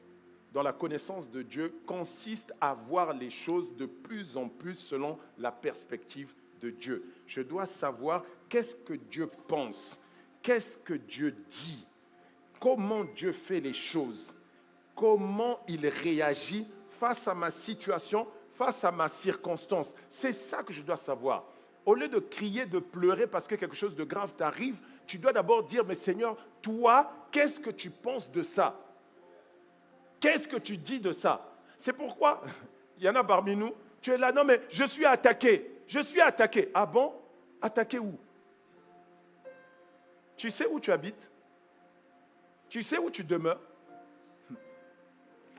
dans la connaissance de Dieu consiste à voir les choses de plus en plus selon la perspective de Dieu. Je dois savoir qu'est-ce que Dieu pense, qu'est-ce que Dieu dit, comment Dieu fait les choses, comment il réagit face à ma situation, face à ma circonstance. C'est ça que je dois savoir. Au lieu de crier, de pleurer parce que quelque chose de grave t'arrive, tu dois d'abord dire, mais Seigneur, toi, qu'est-ce que tu penses de ça? Qu'est-ce que tu dis de ça? C'est pourquoi, il y en a parmi nous, tu es là, non mais je suis attaqué. Je suis attaqué. Ah bon? Attaqué où? Tu sais où tu habites? Tu sais où tu demeures?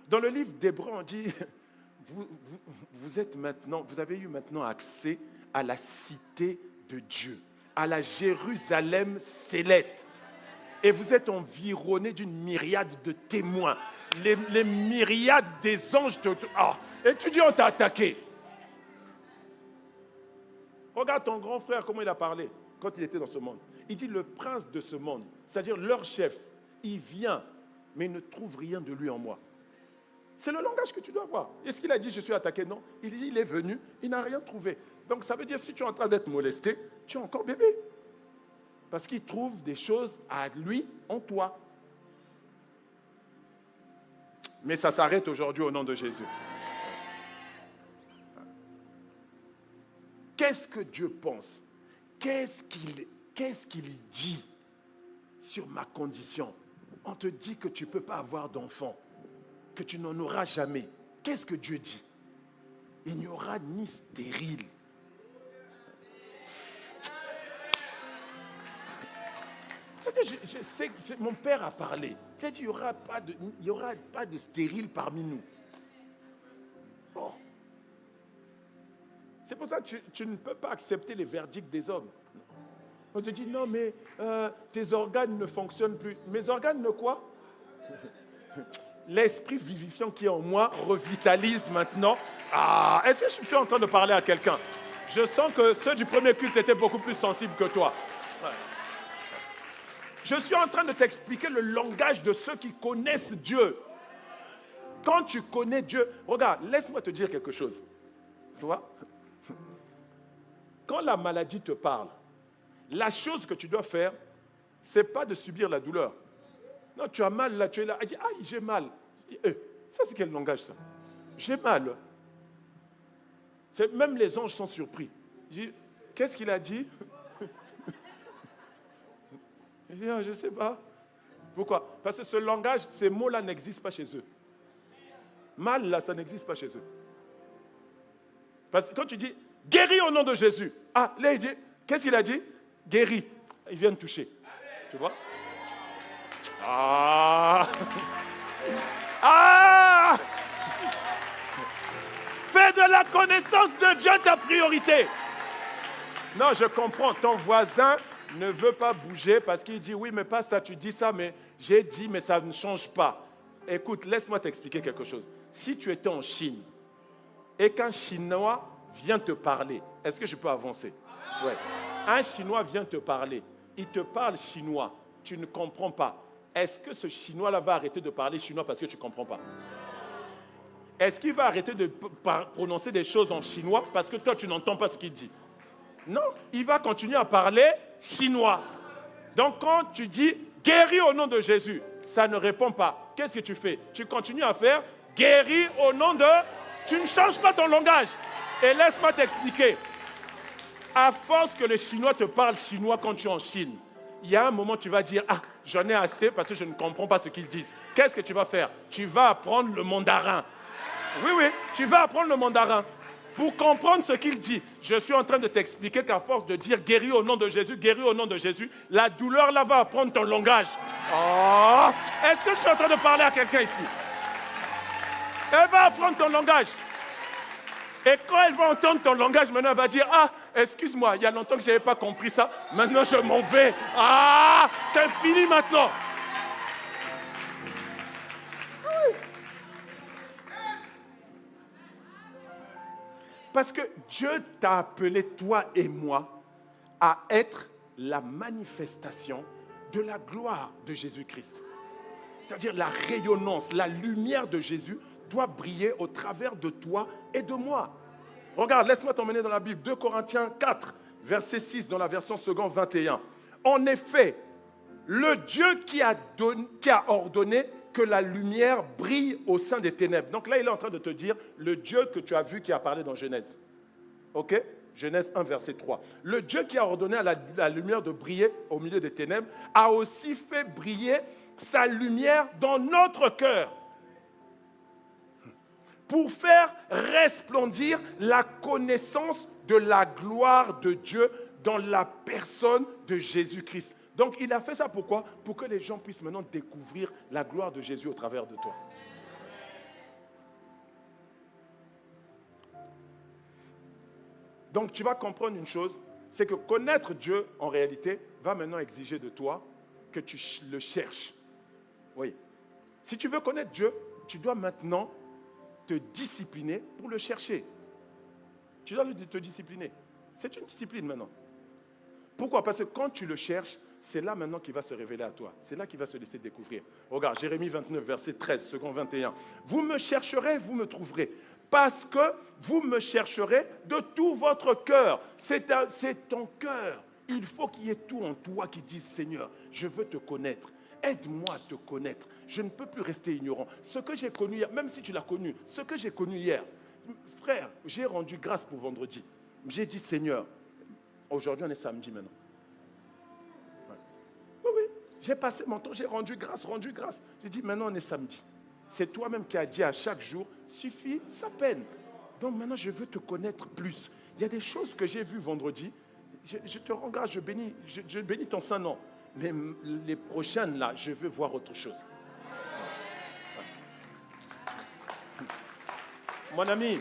Dans le livre d'Hébreux, on dit, vous avez eu maintenant accès à la cité de Dieu, à la Jérusalem céleste. Et vous êtes environné d'une myriade de témoins. Les myriades des anges. Et tu dis, on t'a attaqué. Regarde ton grand frère, comment il a parlé quand il était dans ce monde. Il dit, le prince de ce monde, c'est-à-dire leur chef, il vient, mais il ne trouve rien de lui en moi. C'est le langage que tu dois avoir. Est-ce qu'il a dit, je suis attaqué? Non. Il dit, il est venu, il n'a rien trouvé. Donc ça veut dire, si tu es en train d'être molesté, tu es encore bébé. Parce qu'il trouve des choses à lui en toi. Mais ça s'arrête aujourd'hui au nom de Jésus. Qu'est-ce que Dieu pense? Qu'est-ce qu'il dit sur ma condition? On te dit que tu ne peux pas avoir d'enfant, que tu n'en auras jamais. Qu'est-ce que Dieu dit? Il n'y aura ni stérile. Je sais que mon père a parlé. Il a dit, il n'y aura pas de stérile parmi nous. Oh. C'est pour ça que tu ne peux pas accepter les verdicts des hommes. On te dit, non, mais tes organes ne fonctionnent plus. Mes organes ne quoi? L'esprit vivifiant qui est en moi revitalise maintenant. Ah, est-ce que je suis en train de parler à quelqu'un? Je sens que ceux du premier culte étaient beaucoup plus sensibles que toi. Ouais. Je suis en train de t'expliquer le langage de ceux qui connaissent Dieu. Quand tu connais Dieu, regarde, laisse-moi te dire quelque chose. Tu vois? Quand la maladie te parle, la chose que tu dois faire, ce n'est pas de subir la douleur. Non, tu as mal là, tu es là. Elle dit, aïe, j'ai mal. Je dis, ça c'est quel langage ça? J'ai mal. Même les anges sont surpris. Je dis, qu'est-ce qu'il a dit? Je dis, je ne sais pas. Pourquoi? Parce que ce langage, ces mots-là n'existent pas chez eux. Mal, là, ça n'existe pas chez eux. Parce que quand tu dis, guéris au nom de Jésus. Ah, là, il dit, qu'est-ce qu'il a dit? Guéris. Il vient de toucher. Tu vois? Ah! Ah! Fais de la connaissance de Dieu ta priorité. Non, je comprends. Ton voisin ne veut pas bouger parce qu'il dit, oui, mais pas ça, tu dis ça, mais j'ai dit, mais ça ne change pas. Écoute, laisse-moi t'expliquer quelque chose. Si tu étais en Chine et qu'un Chinois vient te parler, est-ce que je peux avancer? Ouais. Un Chinois vient te parler. Il te parle chinois. Tu ne comprends pas. Est-ce que ce Chinois-là va arrêter de parler chinois parce que tu ne comprends pas? Est-ce qu'il va arrêter de prononcer des choses en chinois parce que toi, tu n'entends pas ce qu'il dit? Non, il va continuer à parler chinois. Donc, quand tu dis « guéris au nom de Jésus », ça ne répond pas. Qu'est-ce que tu fais? Tu continues à faire « guéris au nom de ». Tu ne changes pas ton langage. Et laisse-moi t'expliquer. À force que le chinois te parle chinois quand tu es en Chine, il y a un moment où tu vas dire « ah, j'en ai assez parce que je ne comprends pas ce qu'ils disent ». Qu'est-ce que tu vas faire? Tu vas apprendre le mandarin. Oui, oui, tu vas apprendre le mandarin pour comprendre ce qu'il dit. Je suis en train de t'expliquer qu'à force de dire guéris au nom de Jésus, guéris au nom de Jésus, la douleur là va apprendre ton langage. Oh, est-ce que je suis en train de parler à quelqu'un ici? Elle va apprendre ton langage. Et quand elle va entendre ton langage, maintenant elle va dire, ah, excuse-moi, il y a longtemps que je n'avais pas compris ça, maintenant je m'en vais. Ah, c'est fini maintenant. Parce que Dieu t'a appelé, toi et moi, à être la manifestation de la gloire de Jésus-Christ. C'est-à-dire la rayonnance, la lumière de Jésus doit briller au travers de toi et de moi. Regarde, laisse-moi t'emmener dans la Bible. 2 Corinthiens 4, verset 6, dans la version seconde 21. En effet, le Dieu qui a ordonné que la lumière brille au sein des ténèbres. Donc là, il est en train de te dire le Dieu que tu as vu qui a parlé dans Genèse. Ok? Genèse 1, verset 3. Le Dieu qui a ordonné à la lumière de briller au milieu des ténèbres a aussi fait briller sa lumière dans notre cœur pour faire resplendir la connaissance de la gloire de Dieu dans la personne de Jésus-Christ. Donc, il a fait ça pourquoi? Pour que les gens puissent maintenant découvrir la gloire de Jésus au travers de toi. Donc, tu vas comprendre une chose, c'est que connaître Dieu, en réalité, va maintenant exiger de toi que tu le cherches. Oui. Si tu veux connaître Dieu, tu dois maintenant te discipliner pour le chercher. Tu dois te discipliner. C'est une discipline maintenant. Pourquoi? Parce que quand tu le cherches, c'est là maintenant qu'il va se révéler à toi. C'est là qu'il va se laisser découvrir. Regarde, Jérémie 29, verset 13, second 21. Vous me chercherez, vous me trouverez. Parce que vous me chercherez de tout votre cœur. C'est ton cœur. Il faut qu'il y ait tout en toi qui dise, Seigneur, je veux te connaître. Aide-moi à te connaître. Je ne peux plus rester ignorant. Ce que j'ai connu hier, même si tu l'as connu, ce que j'ai connu hier, frère, j'ai rendu grâce pour vendredi. J'ai dit, Seigneur, aujourd'hui on est samedi maintenant. Oui, j'ai passé mon temps, j'ai rendu grâce. J'ai dit, maintenant on est samedi. C'est toi-même qui as dit à chaque jour, suffit sa peine. Donc maintenant, je veux te connaître plus. Il y a des choses que j'ai vues vendredi. Je te rends grâce, je bénis ton Saint-Nom. Mais les prochaines, là, je veux voir autre chose. Mon ami,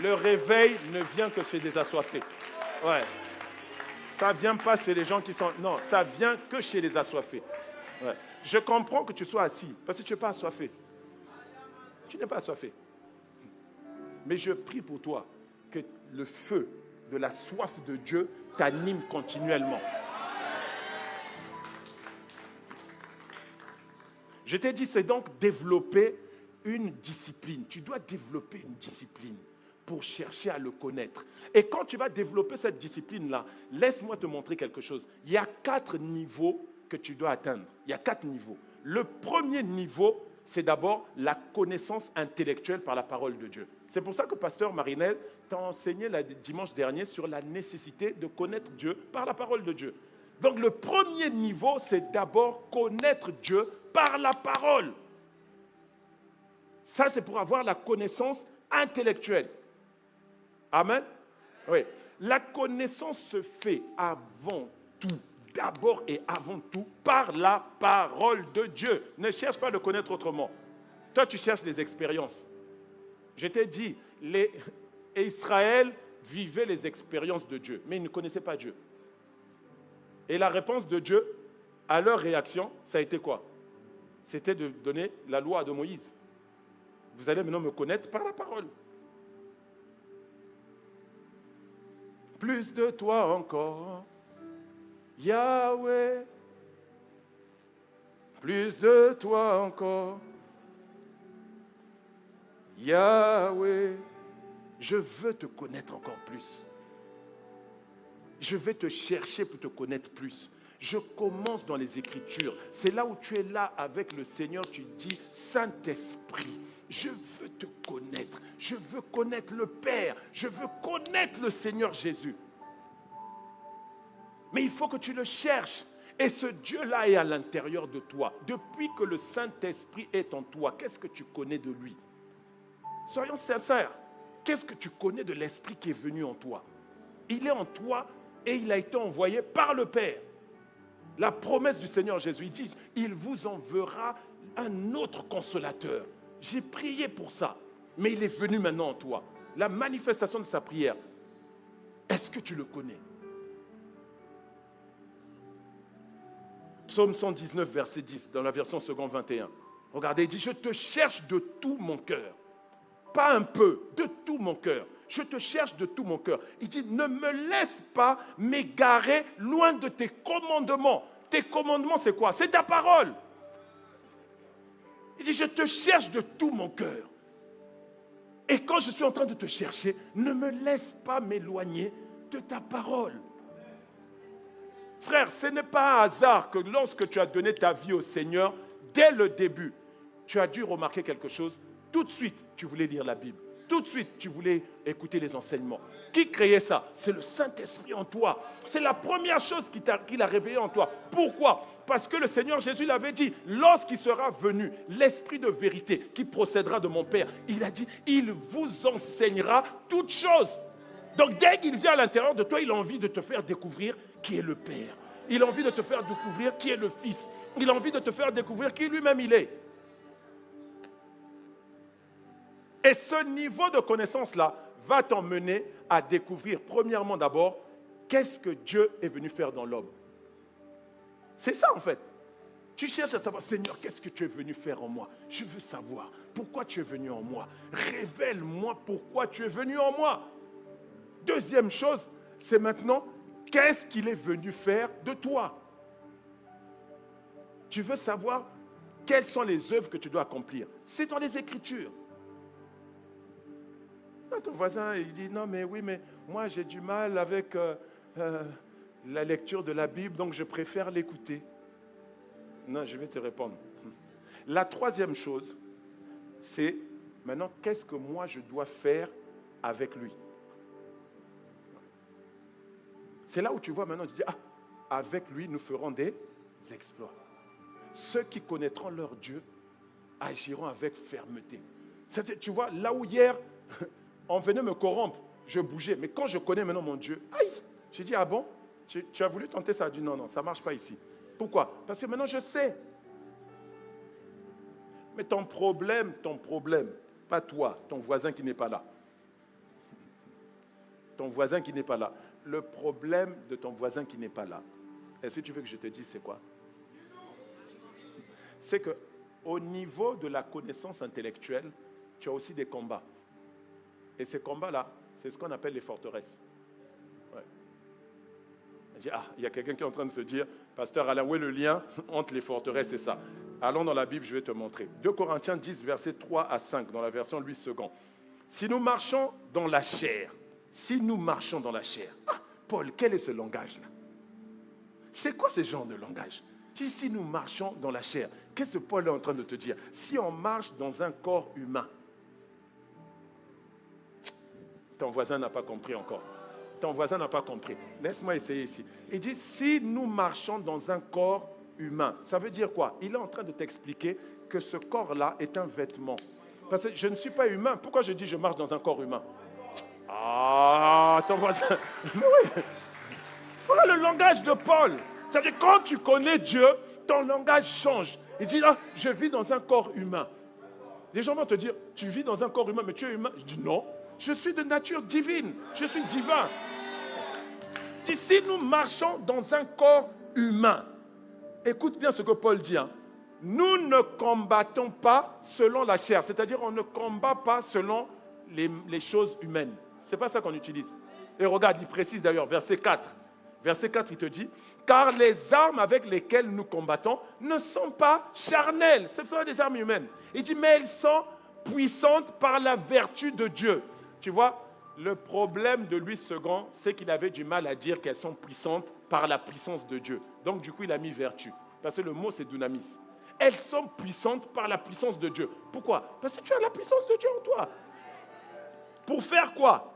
le réveil ne vient que chez des assoiffés. Ouais. Ça ne vient pas chez les gens qui sont... Non, ça vient que chez les assoiffés. Ouais. Je comprends que tu sois assis, parce que tu n'es pas assoiffé. Tu n'es pas assoiffé. Mais je prie pour toi que le feu de la soif de Dieu t'anime continuellement. Je t'ai dit, c'est donc développer une discipline. Tu dois développer une discipline pour chercher à le connaître. Et quand tu vas développer cette discipline-là, laisse-moi te montrer quelque chose. Il y a 4 niveaux que tu dois atteindre. Il y a 4 niveaux. Le premier niveau, c'est d'abord la connaissance intellectuelle par la parole de Dieu. C'est pour ça que Pasteur Marinel t'a enseigné dimanche dernier sur la nécessité de connaître Dieu par la parole de Dieu. Donc le premier niveau, c'est d'abord connaître Dieu par la parole. Ça, c'est pour avoir la connaissance intellectuelle. Amen? Oui. La connaissance se fait avant tout, d'abord et avant tout, par la parole de Dieu. Ne cherche pas à le connaître autrement. Toi, tu cherches les expériences. Je t'ai dit, Israël vivait les expériences de Dieu, mais ils ne connaissaient pas Dieu. Et la réponse de Dieu à leur réaction, ça a été quoi? C'était de donner la loi de Moïse. Vous allez maintenant me connaître par la parole. Plus de toi encore, Yahweh. Plus de toi encore, Yahweh. Je veux te connaître encore plus. Je vais te chercher pour te connaître plus. Je commence dans les Écritures. C'est là où tu es là avec le Seigneur. Tu dis, Saint-Esprit, je veux te connaître. Je veux connaître le Père. Je veux connaître le Seigneur Jésus. Mais il faut que tu le cherches. Et ce Dieu-là est à l'intérieur de toi. Depuis que le Saint-Esprit est en toi, qu'est-ce que tu connais de lui? Soyons sincères. Qu'est-ce que tu connais de l'Esprit qui est venu en toi? Il est en toi et il a été envoyé par le Père. La promesse du Seigneur Jésus, il dit, il vous enverra un autre consolateur. J'ai prié pour ça, mais il est venu maintenant en toi. La manifestation de sa prière, est-ce que tu le connais? Psaume 119, verset 10, dans la version second 21. Regardez, il dit, je te cherche de tout mon cœur. Pas un peu, de tout mon cœur. Je te cherche de tout mon cœur. Il dit, ne me laisse pas m'égarer loin de tes commandements. Tes commandements, c'est quoi? C'est ta parole. Il dit, je te cherche de tout mon cœur. Et quand je suis en train de te chercher, ne me laisse pas m'éloigner de ta parole. Frère, ce n'est pas un hasard que lorsque tu as donné ta vie au Seigneur, dès le début, tu as dû remarquer quelque chose. Tout de suite, tu voulais lire la Bible. Tout de suite, tu voulais écouter les enseignements. Qui créait ça? C'est le Saint-Esprit en toi. C'est la première chose qu'il a réveillée en toi. Pourquoi? Parce que le Seigneur Jésus l'avait dit, lorsqu'il sera venu, l'Esprit de vérité qui procédera de mon Père, il a dit, il vous enseignera toutes choses. Donc dès qu'il vient à l'intérieur de toi, il a envie de te faire découvrir qui est le Père. Il a envie de te faire découvrir qui est le Fils. Il a envie de te faire découvrir qui lui-même il est. Et ce niveau de connaissance-là va t'emmener à découvrir, premièrement d'abord, qu'est-ce que Dieu est venu faire dans l'homme. C'est ça en fait. Tu cherches à savoir, Seigneur, qu'est-ce que tu es venu faire en moi? Je veux savoir pourquoi tu es venu en moi. Révèle-moi pourquoi tu es venu en moi. Deuxième chose, c'est maintenant, qu'est-ce qu'il est venu faire de toi? Tu veux savoir quelles sont les œuvres que tu dois accomplir. C'est dans les Écritures. Ton voisin, il dit, non, mais oui, mais moi, j'ai du mal avec la lecture de la Bible, donc je préfère l'écouter. Non, je vais te répondre. La troisième chose, c'est, maintenant, qu'est-ce que moi, je dois faire avec lui? C'est là où tu vois maintenant, tu dis, ah, avec lui, nous ferons des exploits. Ceux qui connaîtront leur Dieu agiront avec fermeté. Tu vois, là où hier, on venait me corrompre, je bougeais. Mais quand je connais maintenant mon Dieu, aïe, j'ai dit, ah bon, tu as voulu tenter ça? Il a dit, non, non, ça ne marche pas ici. Pourquoi? Parce que maintenant je sais. Mais ton problème, pas toi, ton voisin qui n'est pas là. Ton voisin qui n'est pas là. Le problème de ton voisin qui n'est pas là, est-ce que tu veux que je te dise c'est quoi? C'est qu'au niveau de la connaissance intellectuelle, tu as aussi des combats. Et ces combats-là, c'est ce qu'on appelle les forteresses. Ouais. Il y a quelqu'un qui est en train de se dire, Pasteur Alain, où est le lien entre les forteresses et ça? Allons dans la Bible, je vais te montrer. 2 Corinthiens 10, versets 3 à 5, dans la version Louis II. Si nous marchons dans la chair, Paul, quel est ce langage-là? C'est quoi ce genre de langage? Si nous marchons dans la chair, qu'est-ce que Paul est en train de te dire? Si on marche dans un corps humain, ton voisin n'a pas compris encore. Ton voisin n'a pas compris. Laisse-moi essayer ici. Il dit, si nous marchons dans un corps humain, ça veut dire quoi? Il est en train de t'expliquer que ce corps-là est un vêtement. Parce que je ne suis pas humain. Pourquoi je dis je marche dans un corps humain? Ah, ton voisin. Mais oui. Voilà le langage de Paul. C'est-à-dire quand tu connais Dieu, ton langage change. Il dit là, je vis dans un corps humain. Les gens vont te dire, tu vis dans un corps humain, mais tu es humain. Je dis non. Je suis de nature divine. Je suis divin. Si nous marchons dans un corps humain, écoute bien ce que Paul dit. Nous ne combattons pas selon la chair. C'est-à-dire, on ne combat pas selon les choses humaines. Ce n'est pas ça qu'on utilise. Et regarde, il précise d'ailleurs, verset 4. Verset 4, il te dit, car les armes avec lesquelles nous combattons ne sont pas charnelles. Ce sont des armes humaines. Il dit, mais elles sont puissantes par la vertu de Dieu. Tu vois, le problème de Louis II, c'est qu'il avait du mal à dire qu'elles sont puissantes par la puissance de Dieu. Donc, du coup, il a mis vertu. Parce que le mot, c'est dunamis. Elles sont puissantes par la puissance de Dieu. Pourquoi? Parce que tu as la puissance de Dieu en toi. Pour faire quoi?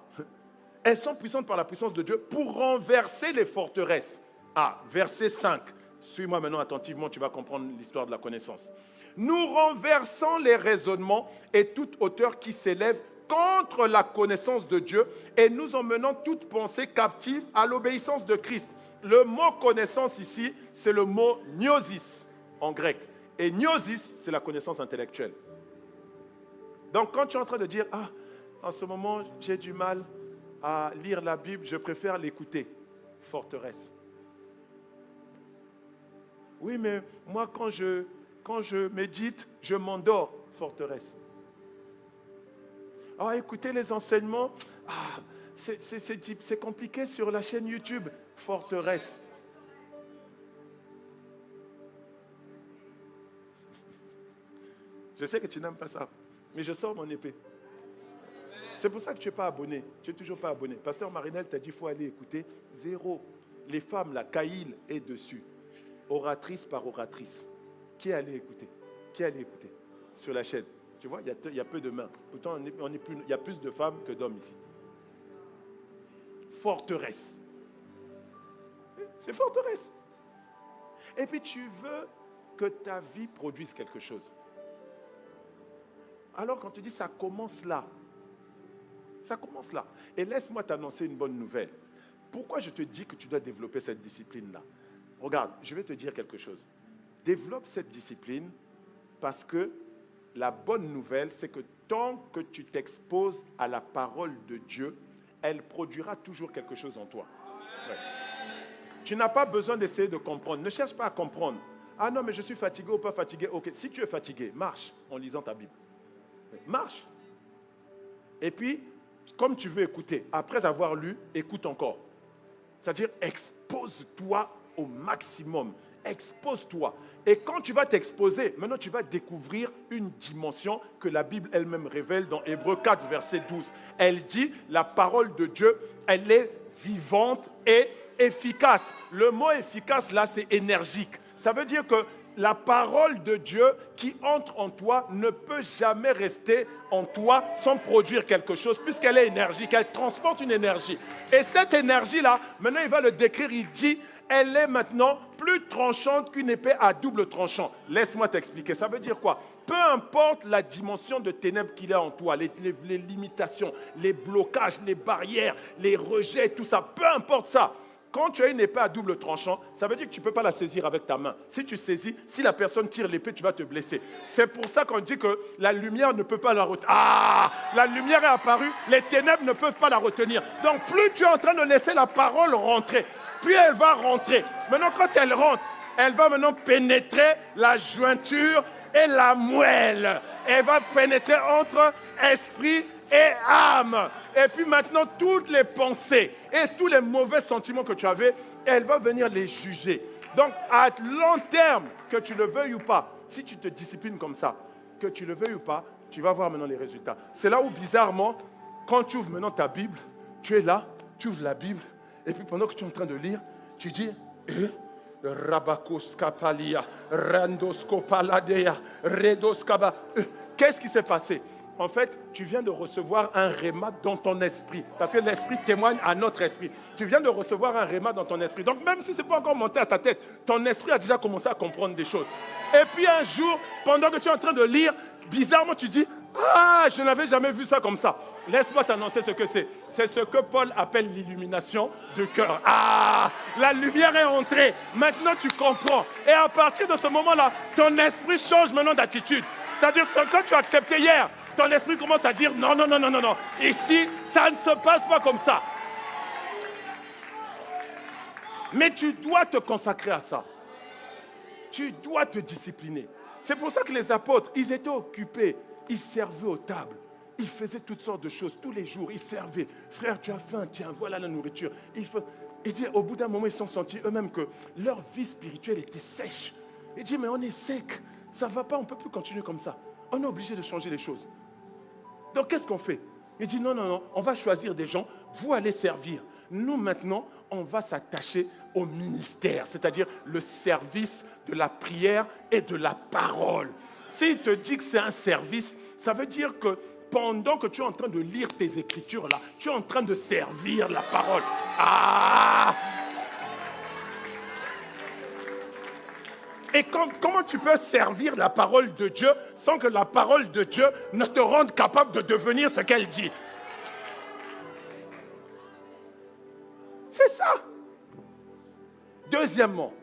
Elles sont puissantes par la puissance de Dieu pour renverser les forteresses. Ah, verset 5. Suis-moi maintenant attentivement, tu vas comprendre l'histoire de la connaissance. Nous renversons les raisonnements et toute hauteur qui s'élève contre la connaissance de Dieu et nous emmenons toute pensée captive à l'obéissance de Christ. Le mot connaissance ici, c'est le mot gnosis en grec. Et gnosis, c'est la connaissance intellectuelle. Donc quand tu es en train de dire, ah, en ce moment, j'ai du mal à lire la Bible, je préfère l'écouter. Forteresse. Oui, mais moi, quand je médite, je m'endors. Forteresse. Ah, écoutez les enseignements, ah, c'est compliqué sur la chaîne YouTube. Forteresse. Je sais que tu n'aimes pas ça, mais je sors mon épée. C'est pour ça que tu n'es pas abonné. Tu n'es toujours pas abonné. Pasteur Marinel t'a dit qu'il faut aller écouter. 0. Les femmes, la Caïl est dessus. Oratrice par oratrice. Qui est allé écouter? Qui est allé écouter sur la chaîne? Tu vois, il y a peu de mains. Pourtant, il y a plus de femmes que d'hommes ici. Forteresse. C'est forteresse. Et puis tu veux que ta vie produise quelque chose. Alors quand tu dis ça commence là. Ça commence là. Et laisse-moi t'annoncer une bonne nouvelle. Pourquoi je te dis que tu dois développer cette discipline-là? Regarde, je vais te dire quelque chose. Développe cette discipline parce que la bonne nouvelle, c'est que tant que tu t'exposes à la parole de Dieu, elle produira toujours quelque chose en toi. Ouais. Tu n'as pas besoin d'essayer de comprendre. Ne cherche pas à comprendre. Ah non, mais je suis fatigué ou pas fatigué. Ok, si tu es fatigué, marche en lisant ta Bible. Marche. Et puis, comme tu veux écouter, après avoir lu, écoute encore. C'est-à-dire, expose-toi au maximum. Expose-toi. Et quand tu vas t'exposer, maintenant tu vas découvrir une dimension que la Bible elle-même révèle dans Hébreux 4, verset 12. Elle dit, la parole de Dieu, elle est vivante et efficace. Le mot efficace, là, c'est énergique. Ça veut dire que la parole de Dieu qui entre en toi ne peut jamais rester en toi sans produire quelque chose, puisqu'elle est énergique, elle transporte une énergie. Et cette énergie-là, maintenant il va le décrire, il dit, elle est maintenant plus tranchante qu'une épée à double tranchant. Laisse-moi t'expliquer, ça veut dire quoi? Peu importe la dimension de ténèbres qu'il y a en toi, les limitations, les blocages, les barrières, les rejets, tout ça, peu importe ça. Quand tu as une épée à double tranchant, ça veut dire que tu ne peux pas la saisir avec ta main. Si tu saisis, si la personne tire l'épée, tu vas te blesser. C'est pour ça qu'on dit que la lumière ne peut pas la retenir. Ah, la lumière est apparue, les ténèbres ne peuvent pas la retenir. Donc plus tu es en train de laisser la parole rentrer, puis elle va rentrer. Maintenant, quand elle rentre, elle va maintenant pénétrer la jointure et la moelle. Elle va pénétrer entre esprit et âme. Et puis maintenant, toutes les pensées et tous les mauvais sentiments que tu avais, elle va venir les juger. Donc, à long terme, que tu le veuilles ou pas, si tu te disciplines comme ça, que tu le veuilles ou pas, tu vas voir maintenant les résultats. C'est là où, bizarrement, quand tu ouvres maintenant ta Bible, tu es là, tu ouvres la Bible, et puis pendant que tu es en train de lire, tu dis, Rabakoskapalia, Randoskopaladea, Redoskaba. Qu'est-ce qui s'est passé? En fait, tu viens de recevoir un réma dans ton esprit. Parce que l'esprit témoigne à notre esprit. Tu viens de recevoir un réma dans ton esprit. Donc même si ce n'est pas encore monté à ta tête, ton esprit a déjà commencé à comprendre des choses. Et puis un jour, pendant que tu es en train de lire, bizarrement tu dis, ah, je n'avais jamais vu ça comme ça. Laisse-moi t'annoncer ce que c'est. C'est ce que Paul appelle l'illumination du cœur. Ah, la lumière est entrée. Maintenant tu comprends. Et à partir de ce moment-là, ton esprit change maintenant d'attitude. C'est-à-dire que quand tu as accepté hier, ton esprit commence à dire non. Ici, ça ne se passe pas comme ça. Mais tu dois te consacrer à ça. Tu dois te discipliner. C'est pour ça que les apôtres, ils étaient occupés. Ils servaient aux tables. Ils faisaient toutes sortes de choses. Tous les jours, ils servaient. Frère, tu as faim, tiens, voilà la nourriture. Et au bout d'un moment, ils se sont sentis eux-mêmes que leur vie spirituelle était sèche. Ils disent, mais on est sec. Ça ne va pas, on ne peut plus continuer comme ça. On est obligé de changer les choses. Donc, qu'est-ce qu'on fait? Il dit, non, on va choisir des gens, vous allez servir. Nous, maintenant, on va s'attacher au ministère, c'est-à-dire le service de la prière et de la parole. S'il te dit que c'est un service, ça veut dire que pendant que tu es en train de lire tes écritures, là, tu es en train de servir la parole. Ah! Et comment tu peux servir la parole de Dieu sans que la parole de Dieu ne te rende capable de devenir ce qu'elle dit? C'est ça. Deuxièmement,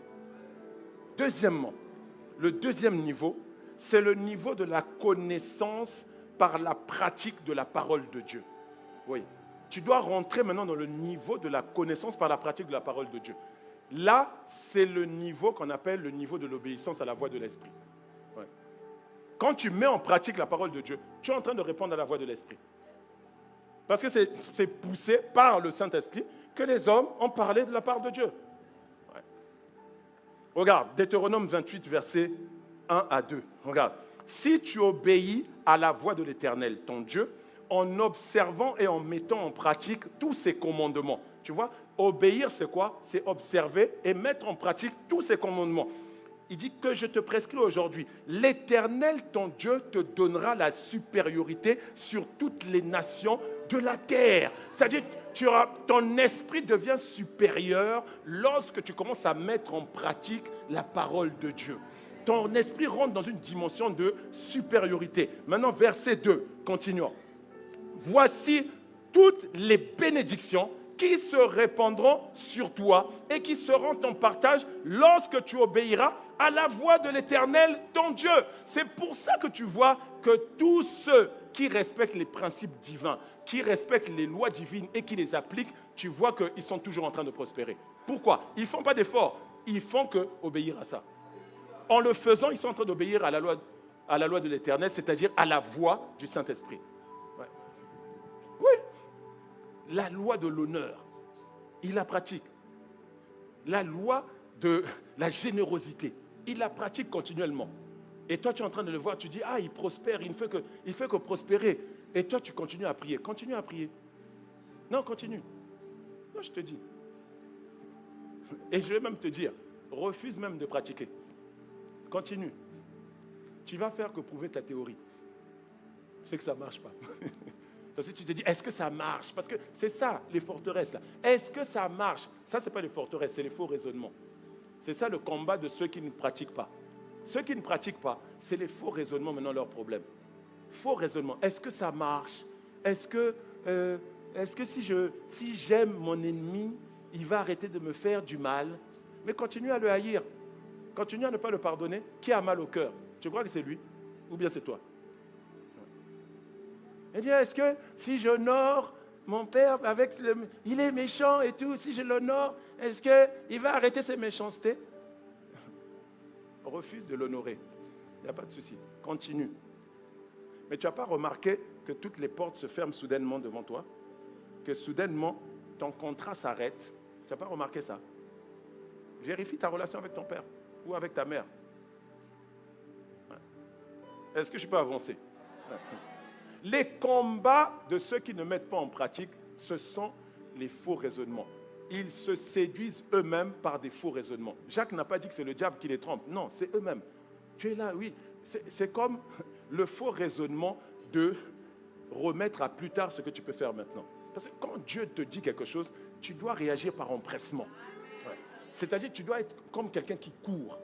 le deuxième niveau, c'est le niveau de la connaissance par la pratique de la parole de Dieu. Oui. Tu dois rentrer maintenant dans le niveau de la connaissance par la pratique de la parole de Dieu. Là, c'est le niveau qu'on appelle le niveau de l'obéissance à la voix de l'Esprit. Ouais. Quand tu mets en pratique la parole de Dieu, tu es en train de répondre à la voix de l'Esprit. Parce que c'est poussé par le Saint-Esprit que les hommes ont parlé de la part de Dieu. Ouais. Regarde, Deutéronome 28, versets 1 à 2. Regarde. Si tu obéis à la voix de l'Éternel, ton Dieu, en observant et en mettant en pratique tous ses commandements. Tu vois, obéir, c'est quoi? C'est observer et mettre en pratique tous ses commandements. Il dit que je te prescris aujourd'hui. L'Éternel, ton Dieu, te donnera la supériorité sur toutes les nations de la terre. C'est-à-dire, ton esprit devient supérieur lorsque tu commences à mettre en pratique la parole de Dieu. Ton esprit rentre dans une dimension de supériorité. Maintenant, verset 2, continuons. Voici toutes les bénédictions qui se répandront sur toi et qui seront ton partage lorsque tu obéiras à la voix de l'Éternel, ton Dieu. C'est pour ça que tu vois que tous ceux qui respectent les principes divins, qui respectent les lois divines et qui les appliquent, tu vois qu'ils sont toujours en train de prospérer. Pourquoi? Ils ne font pas d'efforts, ils font qu'obéir à ça. En le faisant, ils sont en train d'obéir à la loi de l'Éternel, c'est-à-dire à la voix du Saint-Esprit. Ouais. Oui, la loi de l'honneur, il la pratique. La loi de la générosité, il la pratique continuellement. Et toi, tu es en train de le voir, tu dis, ah, il prospère, il fait que prospérer. Et toi, tu continues à prier. Continue à prier. Non, continue. Non, je te dis. Et je vais même te dire, refuse même de pratiquer. Continue. Tu vas faire que prouver ta théorie. Je sais que ça ne marche pas. Parce que tu te dis, est-ce que ça marche? Parce que c'est ça, les forteresses là. Est-ce que ça marche? Ça, ce n'est pas les forteresses, c'est les faux raisonnements. C'est ça le combat de ceux qui ne pratiquent pas. Ceux qui ne pratiquent pas, c'est les faux raisonnements maintenant leur problème. Faux raisonnements. Est-ce que ça marche? Est-ce que si j'aime mon ennemi, il va arrêter de me faire du mal? Mais continue à le haïr. Continue à ne pas le pardonner. Qui a mal au cœur? Tu crois que c'est lui? Ou bien c'est toi? Il dit, est-ce que si j'honore mon père il est méchant et tout, si je l'honore, est-ce qu'il va arrêter ses méchancetés? Refuse de l'honorer. Il n'y a pas de souci. Continue. Mais tu n'as pas remarqué que toutes les portes se ferment soudainement devant toi? Que soudainement, ton contrat s'arrête? Tu n'as pas remarqué ça? Vérifie ta relation avec ton père ou avec ta mère. Est-ce que je peux avancer? Les combats de ceux qui ne mettent pas en pratique, ce sont les faux raisonnements. Ils se séduisent eux-mêmes par des faux raisonnements. Jacques n'a pas dit que c'est le diable qui les trompe. Non, c'est eux-mêmes. Tu es là, oui. C'est comme le faux raisonnement de remettre à plus tard ce que tu peux faire maintenant. Parce que quand Dieu te dit quelque chose, tu dois réagir par empressement. Ouais. C'est-à-dire que tu dois être comme quelqu'un qui court.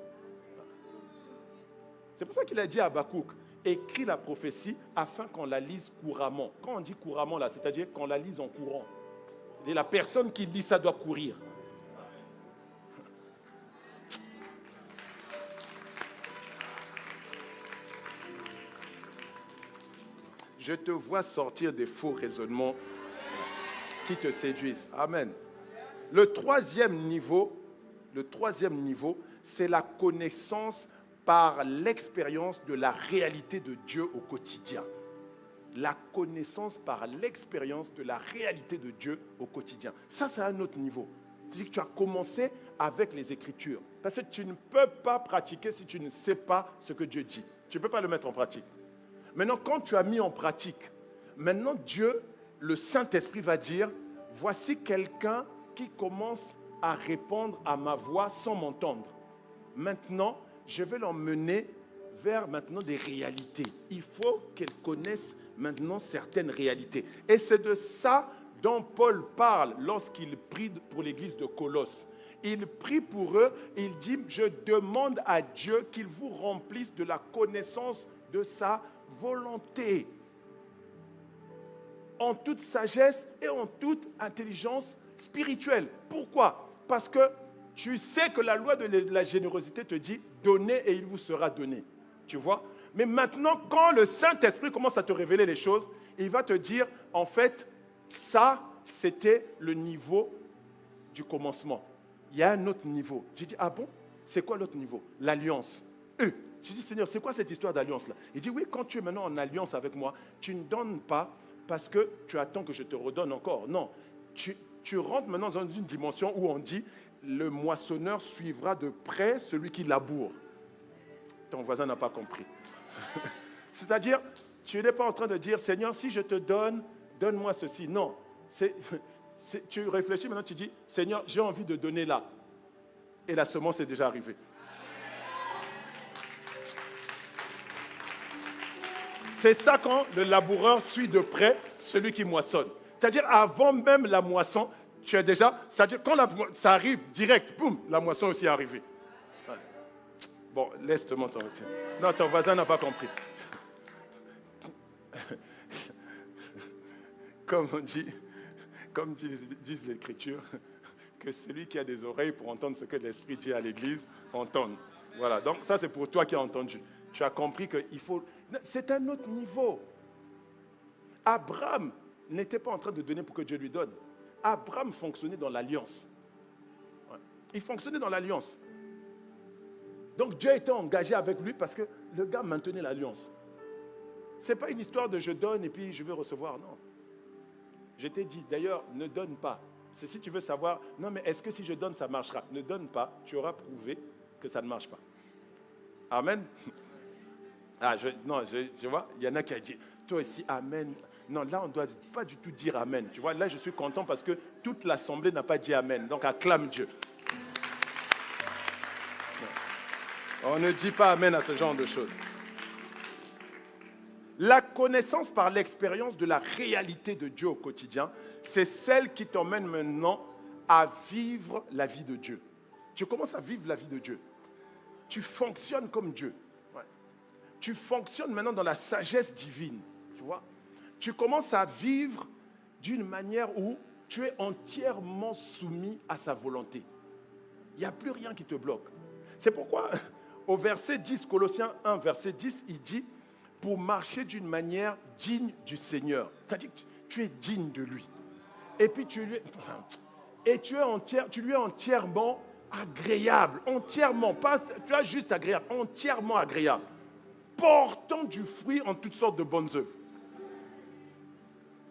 C'est pour ça qu'il a dit à Habakkuk, écris la prophétie afin qu'on la lise couramment. Quand on dit couramment, là, c'est-à-dire qu'on la lise en courant. Et la personne qui lit ça doit courir. Je te vois sortir des faux raisonnements qui te séduisent. Amen. Le troisième niveau, c'est la connaissance par l'expérience de la réalité de Dieu au quotidien. La connaissance par l'expérience de la réalité de Dieu au quotidien. Ça, c'est un autre niveau. C'est-à-dire que tu as commencé avec les Écritures. Parce que tu ne peux pas pratiquer si tu ne sais pas ce que Dieu dit. Tu ne peux pas le mettre en pratique. Maintenant, quand tu as mis en pratique, maintenant Dieu, le Saint-Esprit va dire, voici quelqu'un qui commence à répondre à ma voix sans m'entendre. Maintenant, je vais l'emmener vers maintenant des réalités. Il faut qu'elle connaisse maintenant certaines réalités. Et c'est de ça dont Paul parle lorsqu'il prie pour l'église de Colosse. Il prie pour eux, il dit, je demande à Dieu qu'il vous remplisse de la connaissance de sa volonté. En toute sagesse et en toute intelligence spirituelle. Pourquoi? Parce que tu sais que la loi de la générosité te dit, donnez et il vous sera donné. Tu vois? Mais maintenant, quand le Saint-Esprit commence à te révéler les choses, il va te dire, en fait, ça, c'était le niveau du commencement. Il y a un autre niveau. J'ai dit, ah bon? C'est quoi l'autre niveau? L'alliance. J'ai dit, Seigneur, c'est quoi cette histoire d'alliance-là? Il dit, oui, quand tu es maintenant en alliance avec moi, tu ne donnes pas parce que tu attends que je te redonne encore. Non, tu rentres maintenant dans une dimension où on dit, le moissonneur suivra de près celui qui laboure. Ton voisin n'a pas compris. C'est-à-dire, tu n'es pas en train de dire, Seigneur, si je te donne, donne-moi ceci. Non, tu réfléchis maintenant, tu dis, Seigneur, j'ai envie de donner là. Et la semence est déjà arrivée. C'est ça quand le laboureur suit de près celui qui moissonne. C'est-à-dire, avant même la moisson, tu es déjà... C'est-à-dire, quand ça arrive direct, boum, la moisson aussi est arrivée. Ouais. Bon, laisse-moi t'en retirer. Non, ton voisin n'a pas compris. Comme disent l'Écriture, que celui qui a des oreilles pour entendre ce que l'Esprit dit à l'Église, entende. Voilà, donc ça c'est pour toi qui as entendu. Tu as compris qu'il faut... C'est un autre niveau. Abraham n'était pas en train de donner pour que Dieu lui donne. Abraham fonctionnait dans l'alliance. Ouais. Il fonctionnait dans l'alliance. Donc Dieu était engagé avec lui parce que le gars maintenait l'alliance. Ce n'est pas une histoire de je donne et puis je veux recevoir, non. Je t'ai dit, d'ailleurs, ne donne pas. C'est si tu veux savoir, non mais est-ce que si je donne, ça marchera? Ne donne pas, tu auras prouvé que ça ne marche pas. Amen. Tu vois, il y en a qui a dit, toi aussi, amen. Non, là, on ne doit pas du tout dire amen. Tu vois, là, je suis content parce que toute l'assemblée n'a pas dit amen. Donc, acclame Dieu. Non. On ne dit pas amen à ce genre de choses. La connaissance par l'expérience de la réalité de Dieu au quotidien, c'est celle qui t'emmène maintenant à vivre la vie de Dieu. Tu commences à vivre la vie de Dieu. Tu fonctionnes comme Dieu. Ouais. Tu fonctionnes maintenant dans la sagesse divine. Tu vois? Tu commences à vivre d'une manière où tu es entièrement soumis à sa volonté. Il n'y a plus rien qui te bloque. C'est pourquoi, au verset 10, Colossiens 1, verset 10, il dit, pour marcher d'une manière digne du Seigneur. C'est-à-dire que tu es digne de lui. Et puis tu lui es entièrement agréable. Entièrement, pas tu es juste agréable, entièrement agréable. Portant du fruit en toutes sortes de bonnes œuvres.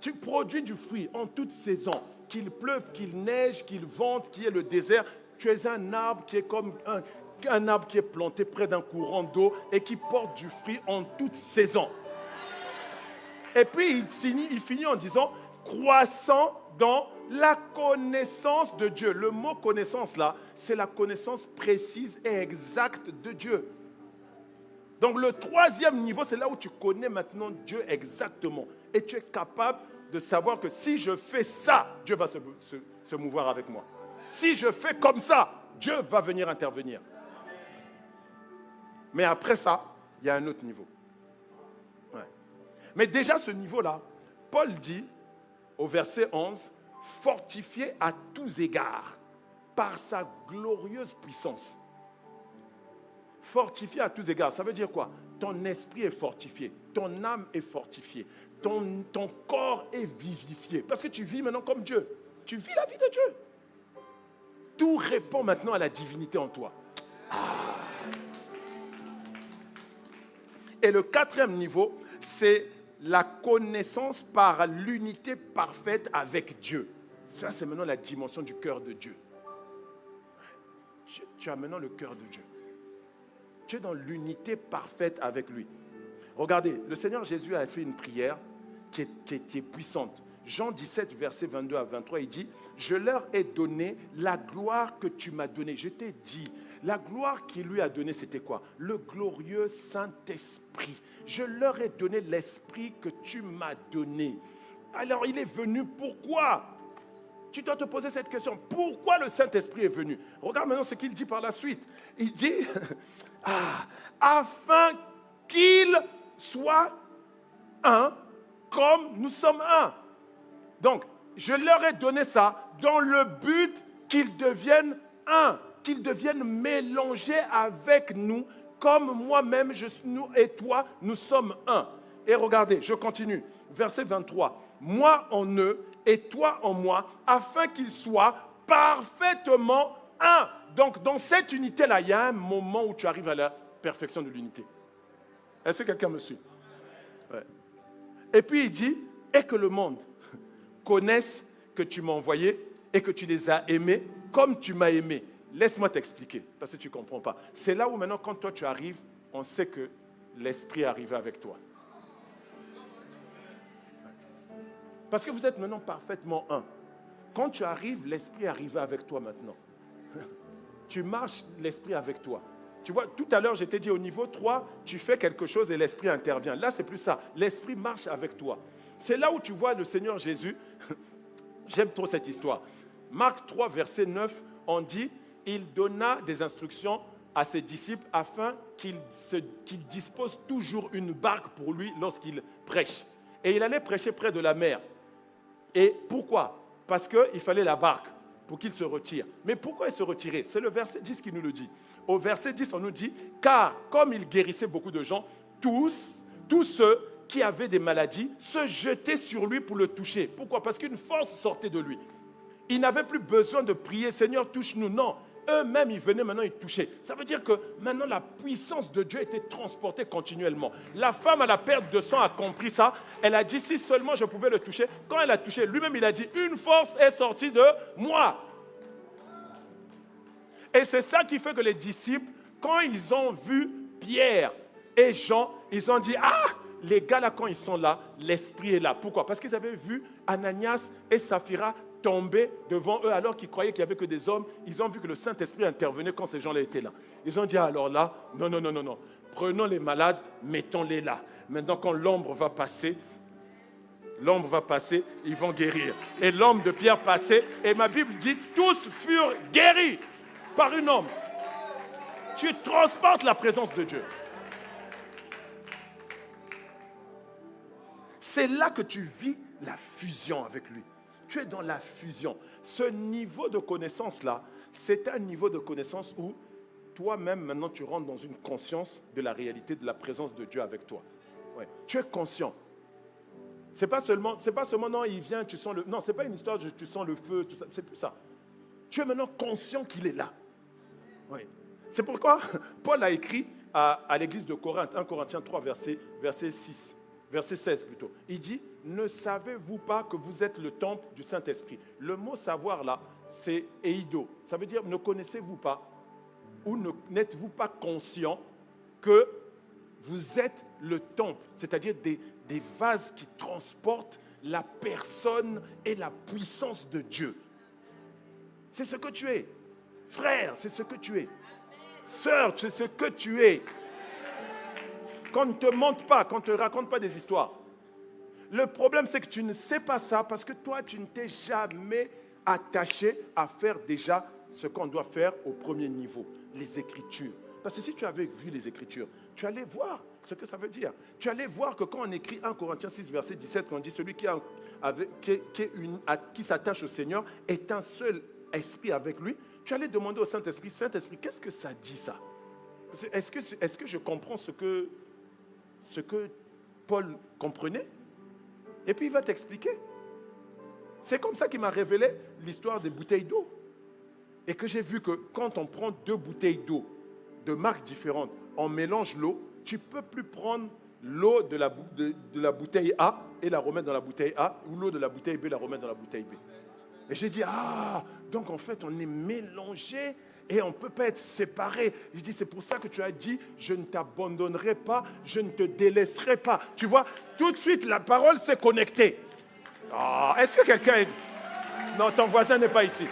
Tu produis du fruit en toute saison. Qu'il pleuve, qu'il neige, qu'il vente, qu'il y ait le désert. Tu es un arbre qui est comme un arbre qui est planté près d'un courant d'eau et qui porte du fruit en toute saison. Et puis il finit en disant, croissant dans la connaissance de Dieu. Le mot connaissance là, c'est la connaissance précise et exacte de Dieu. Donc le troisième niveau, c'est là où tu connais maintenant Dieu exactement. Et tu es capable de savoir que si je fais ça, Dieu va se mouvoir avec moi. Si je fais comme ça, Dieu va venir intervenir. Mais après ça, il y a un autre niveau. Ouais. Mais déjà ce niveau-là, Paul dit au verset 11, fortifié à tous égards par sa glorieuse puissance. Fortifié à tous égards, ça veut dire quoi? Ton esprit est fortifié, ton âme est fortifiée, ton corps est vivifié. Parce que tu vis maintenant comme Dieu. Tu vis la vie de Dieu. Tout répond maintenant à la divinité en toi. Et le quatrième niveau, c'est la connaissance par l'unité parfaite avec Dieu. Ça, c'est maintenant la dimension du cœur de Dieu. Tu as maintenant le cœur de Dieu. Tu es dans l'unité parfaite avec lui. Regardez, le Seigneur Jésus a fait une prière qui est puissante. Jean 17, verset 22 à 23, il dit, « Je leur ai donné la gloire que tu m'as donnée. » Je t'ai dit, la gloire qu'il lui a donnée, c'était quoi? Le glorieux Saint-Esprit. Je leur ai donné l'Esprit que tu m'as donné. Alors, il est venu, pourquoi? Tu dois te poser cette question. Pourquoi le Saint-Esprit est venu? Regarde maintenant ce qu'il dit par la suite. Il dit, afin qu'il soit un comme nous sommes un. Donc, je leur ai donné ça dans le but qu'ils deviennent un, qu'ils deviennent mélangés avec nous, comme moi-même, nous et toi, nous sommes un. Et regardez, je continue. Verset 23. Moi en eux et toi en moi, afin qu'ils soient parfaitement un. Donc, dans cette unité-là, il y a un moment où tu arrives à la perfection de l'unité. Est-ce que quelqu'un me suit? Ouais. Et puis il dit, et que le monde connaisse que tu m'as envoyé et que tu les as aimés comme tu m'as aimé. Laisse-moi t'expliquer, parce que tu ne comprends pas. C'est là où maintenant, quand toi tu arrives, on sait que l'Esprit est arrivé avec toi. Parce que vous êtes maintenant parfaitement un. Quand tu arrives, l'Esprit est arrivé avec toi maintenant. Tu marches, l'Esprit avec toi. Tu vois, tout à l'heure, je t'ai dit au niveau 3, tu fais quelque chose et l'Esprit intervient. Là, c'est plus ça. L'Esprit marche avec toi. C'est là où tu vois le Seigneur Jésus. J'aime trop cette histoire. Marc 3, verset 9, on dit, il donna des instructions à ses disciples afin qu'ils disposent toujours une barque pour lui lorsqu'il prêche. Et il allait prêcher près de la mer. Et pourquoi? Parce qu'il fallait la barque pour qu'il se retire. Mais pourquoi il se retirait? C'est le verset 10 qui nous le dit. Au verset 10, on nous dit, car comme il guérissait beaucoup de gens, tous ceux qui avaient des maladies se jetaient sur lui pour le toucher. Pourquoi? Parce qu'une force sortait de lui. Il n'avait plus besoin de prier, Seigneur, touche-nous. Non, eux-mêmes, ils venaient maintenant, ils touchaient. Ça veut dire que maintenant, la puissance de Dieu était transportée continuellement. La femme à la perte de sang a compris ça. Elle a dit, si seulement je pouvais le toucher. Quand elle a touché, lui-même, il a dit, une force est sortie de moi. Et c'est ça qui fait que les disciples, quand ils ont vu Pierre et Jean, ils ont dit, les gars là, quand ils sont là, l'Esprit est là. Pourquoi? Parce qu'ils avaient vu Ananias et Saphira tomber devant eux alors qu'ils croyaient qu'il n'y avait que des hommes. Ils ont vu que le Saint-Esprit intervenait quand ces gens-là étaient là. Ils ont dit, alors là, non. Prenons les malades, mettons-les là. Maintenant, quand l'ombre va passer, ils vont guérir. Et l'ombre de Pierre passait, et ma Bible dit, tous furent guéris par une ombre. Tu transportes la présence de Dieu. C'est là que tu vis la fusion avec lui. Tu es dans la fusion. Ce niveau de connaissance-là, c'est un niveau de connaissance où toi-même, maintenant, tu rentres dans une conscience de la réalité de la présence de Dieu avec toi. Ouais. Tu es conscient. C'est pas seulement, non, il vient, tu sens le... Non, c'est pas une histoire de tu sens le feu, tout ça, c'est plus ça. Tu es maintenant conscient qu'il est là. Oui. C'est pourquoi Paul a écrit à l'église de Corinthe, 1 Corinthiens 3, verset 16 plutôt. Il dit, ne savez-vous pas que vous êtes le temple du Saint-Esprit? Le mot savoir là, c'est eido. Ça veut dire, ne connaissez-vous pas ou n'êtes-vous pas conscient que vous êtes le temple, c'est-à-dire des vases qui transportent la personne et la puissance de Dieu. C'est ce que tu es. Frère, c'est ce que tu es. Sœur, c'est ce que tu es. Qu'on ne te mente pas, qu'on ne te raconte pas des histoires. Le problème, c'est que tu ne sais pas ça parce que toi, tu ne t'es jamais attaché à faire déjà ce qu'on doit faire au premier niveau, les Écritures. Parce que si tu avais vu les Écritures, tu allais voir ce que ça veut dire. Tu allais voir que quand on écrit 1 Corinthiens 6, verset 17, quand on dit celui qui s'attache au Seigneur est un seul esprit avec lui, tu allais demander au Saint-Esprit, Saint-Esprit, qu'est-ce que ça dit ça? Est-ce que je comprends ce que Paul comprenait? Et puis il va t'expliquer. C'est comme ça qu'il m'a révélé l'histoire des bouteilles d'eau. Et que j'ai vu que quand on prend 2 bouteilles d'eau de marques différentes, on mélange l'eau, tu ne peux plus prendre l'eau de la bouteille A et la remettre dans la bouteille A, ou l'eau de la bouteille B et la remettre dans la bouteille B. Et j'ai dit, donc en fait on est mélangés et on ne peut pas être séparés. Je dis, c'est pour ça que tu as dit, je ne t'abandonnerai pas, je ne te délaisserai pas. Tu vois, tout de suite la parole s'est connectée. Est-ce que quelqu'un est... Non, ton voisin n'est pas ici.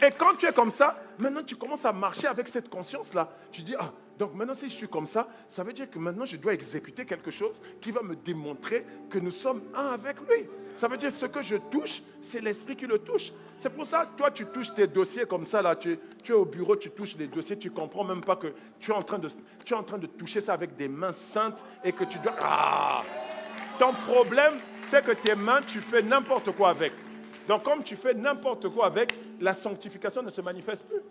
Et quand tu es comme ça, maintenant tu commences à marcher avec cette conscience-là. Tu dis, Donc maintenant, si je suis comme ça, ça veut dire que maintenant, je dois exécuter quelque chose qui va me démontrer que nous sommes un avec lui. Ça veut dire que ce que je touche, c'est l'esprit qui le touche. C'est pour ça que toi, tu touches tes dossiers comme ça, là, tu es au bureau, tu touches les dossiers, tu ne comprends même pas que tu es en train de toucher ça avec des mains saintes et que tu dois... Ah! Ton problème, c'est que tes mains, tu fais n'importe quoi avec. Donc comme tu fais n'importe quoi avec, la sanctification ne se manifeste plus.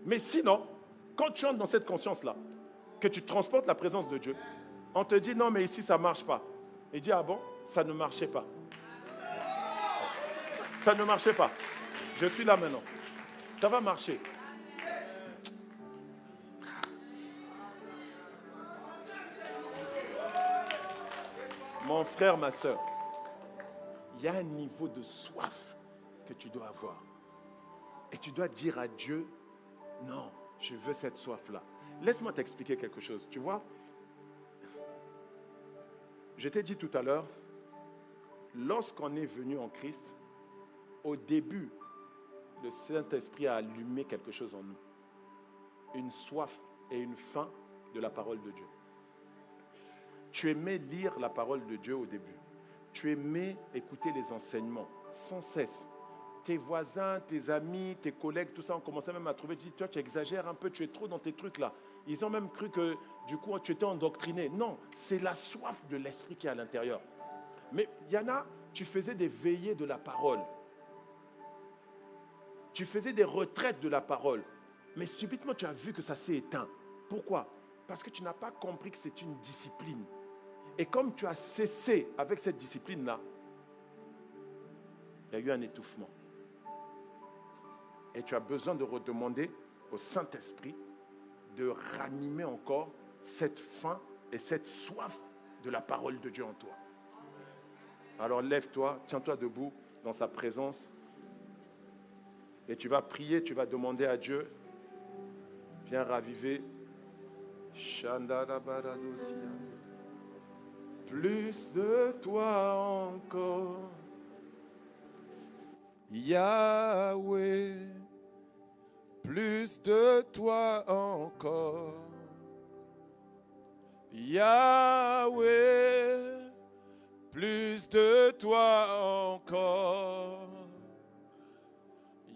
Mais sinon, quand tu entres dans cette conscience-là, que tu transportes la présence de Dieu, on te dit non mais ici ça ne marche pas. Il dit ah bon, ça ne marchait pas. Ça ne marchait pas. Je suis là maintenant. Ça va marcher. Mon frère, ma soeur, il y a un niveau de soif que tu dois avoir. Et tu dois dire à Dieu, non, je veux cette soif-là. Laisse-moi t'expliquer quelque chose. Tu vois, je t'ai dit tout à l'heure, lorsqu'on est venu en Christ, au début, le Saint-Esprit a allumé quelque chose en nous. Une soif et une faim de la parole de Dieu. Tu aimais lire la parole de Dieu au début. Tu aimais écouter les enseignements sans cesse. Tes voisins, tes amis, tes collègues, tout ça, on commençait même à trouver, tu dis, toi, tu exagères un peu, tu es trop dans tes trucs là. Ils ont même cru que, du coup, tu étais endoctriné. Non, c'est la soif de l'esprit qui est à l'intérieur. Mais il y en a, tu faisais des veillées de la parole. Tu faisais des retraites de la parole. Mais subitement, tu as vu que ça s'est éteint. Pourquoi? Parce que tu n'as pas compris que c'est une discipline. Et comme tu as cessé avec cette discipline-là, il y a eu un étouffement. Et tu as besoin de redemander au Saint-Esprit de ranimer encore cette faim et cette soif de la parole de Dieu en toi. Alors lève-toi, tiens-toi debout dans sa présence et tu vas prier, tu vas demander à Dieu, viens raviver. Plus de toi encore. Yahweh, plus de toi encore. Yahweh, plus de toi encore.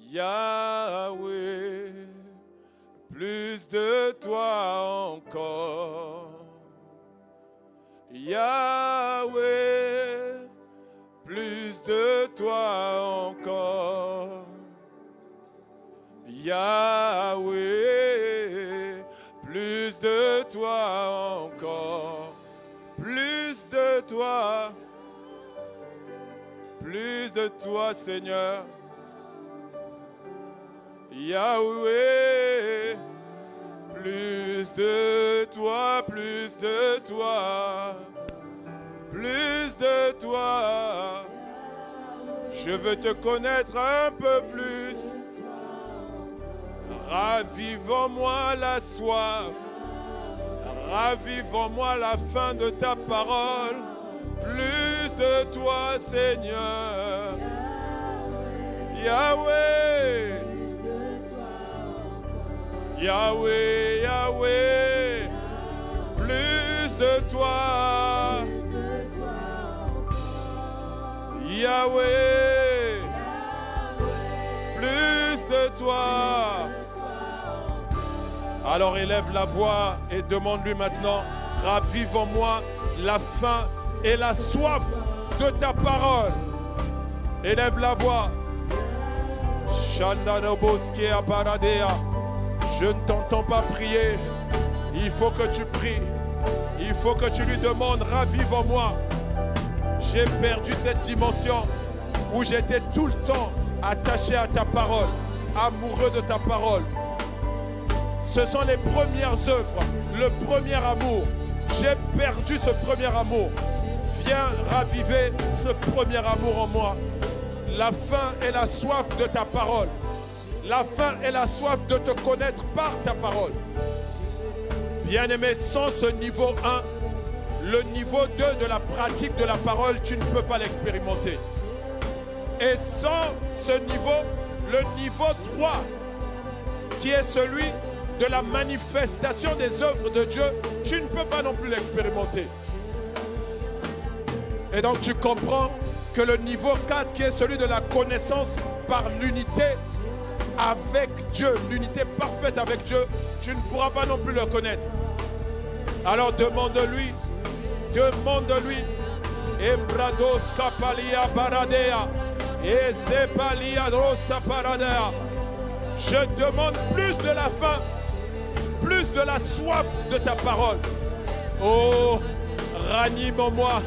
Yahweh, plus de toi encore. Yahweh, plus de toi encore. Yahweh, plus de toi encore. Plus de toi. Plus de toi, Seigneur. Yahweh, plus de toi, plus de toi. Plus de toi, je veux te connaître un peu plus. Ravive en moi la soif, ravive en moi la faim de ta parole. Plus de toi, Seigneur. Yahweh, Yahweh, Yahweh, plus de toi. Yahweh, plus de toi. Alors élève la voix et demande-lui maintenant, ravive en moi la faim et la soif de ta parole. Élève la voix. Je ne t'entends pas prier. Il faut que tu pries. Il faut que tu lui demandes, ravive en moi. J'ai perdu cette dimension où j'étais tout le temps attaché à ta parole, amoureux de ta parole. Ce sont les premières œuvres, le premier amour. J'ai perdu ce premier amour. Viens raviver ce premier amour en moi. La faim et la soif de ta parole. La faim et la soif de te connaître par ta parole. Bien-aimé, sans ce niveau 1, le niveau 2 de la pratique de la parole, tu ne peux pas l'expérimenter. Et sans ce niveau, le niveau 3, qui est celui de la manifestation des œuvres de Dieu, tu ne peux pas non plus l'expérimenter. Et donc tu comprends que le niveau 4 qui est celui de la connaissance par l'unité avec Dieu, l'unité parfaite avec Dieu, tu ne pourras pas non plus le connaître. Alors demande-lui, Embrados kapalia baradea, ezepalia rosa paradea. Je demande plus de la faim, plus de la soif de ta parole. Oh, ranime en moi,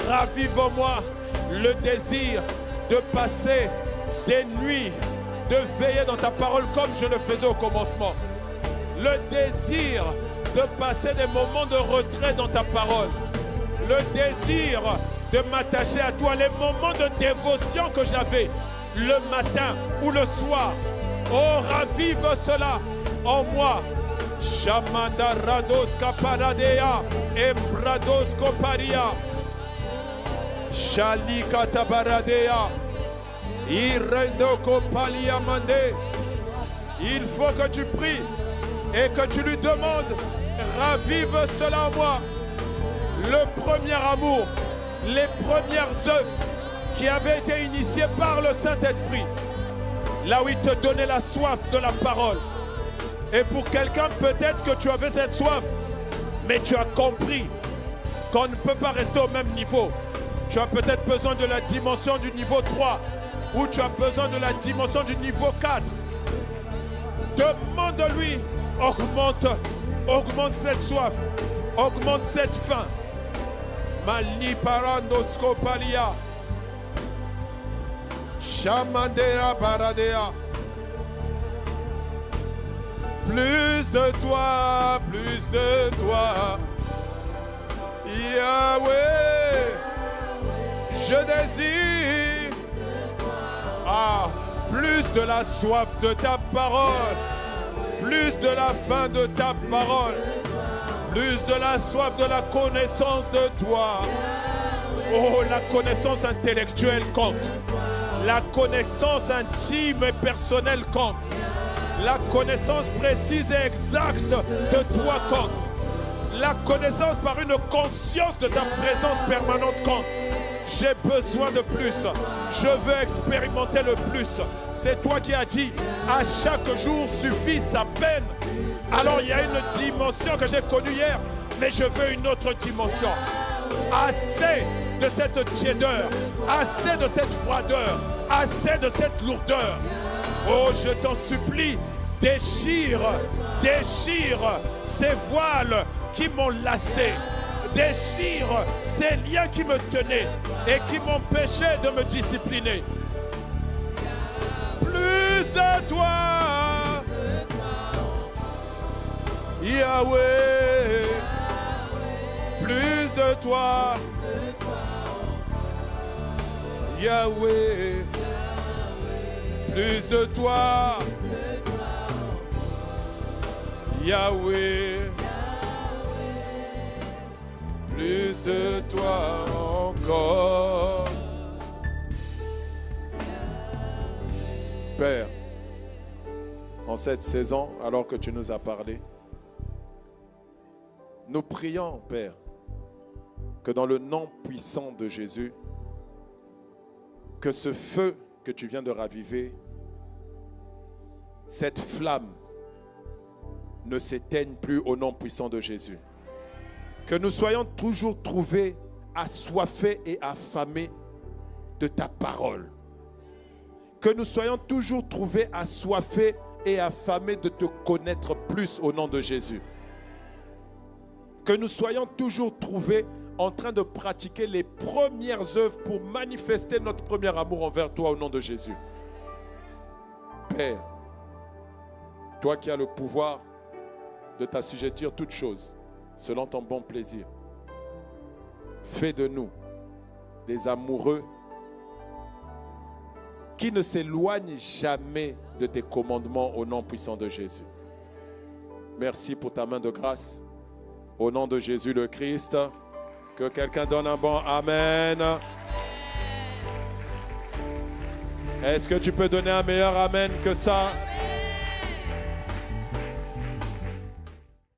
ravive en moi le désir de passer des nuits, de veiller dans ta parole comme je le faisais au commencement. Le désir de passer des moments de retrait dans ta parole. Le désir de m'attacher à toi, les moments de dévotion que j'avais le matin ou le soir. Oh, ravive cela en moi. Shamanda rados kaparadea, embrados koparia. Shalika tabaradea, irendo kopalia mande. Il faut que tu pries et que tu lui demandes, ravive cela en moi. Le premier amour, les premières œuvres qui avaient été initiées par le Saint-Esprit, là où il te donnait la soif de la parole. Et pour quelqu'un, peut-être que tu avais cette soif, mais tu as compris qu'on ne peut pas rester au même niveau. Tu as peut-être besoin de la dimension du niveau 3, ou tu as besoin de la dimension du niveau 4. Demande-lui, augmente cette soif, augmente cette faim. Mali parandoskopalia, Shamandera baradea. Plus de toi, Yahweh, je désire plus de la soif de ta parole, plus de la faim de ta parole, plus de la soif de la connaissance de toi. Oh, la connaissance intellectuelle compte, la connaissance intime et personnelle compte. La connaissance précise et exacte de toi compte. La connaissance par une conscience de ta présence permanente compte. J'ai besoin de plus. Je veux expérimenter le plus. C'est toi qui as dit, à chaque jour suffit sa peine. Alors il y a une dimension que j'ai connue hier, mais je veux une autre dimension. Assez de cette tiédeur, assez de cette froideur, assez de cette lourdeur. Oh, je t'en supplie, déchire ces voiles qui m'ont lassé. Déchire ces liens qui me tenaient et qui m'empêchaient de me discipliner. Plus de toi, Yahweh. Plus de toi, Yahweh. Plus de toi, Yahweh. Plus de toi encore. Père, en cette saison, alors que tu nous as parlé, nous prions, Père, que dans le nom puissant de Jésus, que ce feu que tu viens de raviver, cette flamme ne s'éteigne plus au nom puissant de Jésus. Que nous soyons toujours trouvés assoiffés et affamés de ta parole. Que nous soyons toujours trouvés assoiffés et affamés de te connaître plus au nom de Jésus. Que nous soyons toujours trouvés en train de pratiquer les premières œuvres pour manifester notre premier amour envers toi au nom de Jésus. Père, toi qui as le pouvoir de t'assujettir toutes choses selon ton bon plaisir, fais de nous des amoureux qui ne s'éloignent jamais de tes commandements au nom puissant de Jésus. Merci pour ta main de grâce. Au nom de Jésus le Christ, que quelqu'un donne un bon Amen. Est-ce que tu peux donner un meilleur Amen que ça?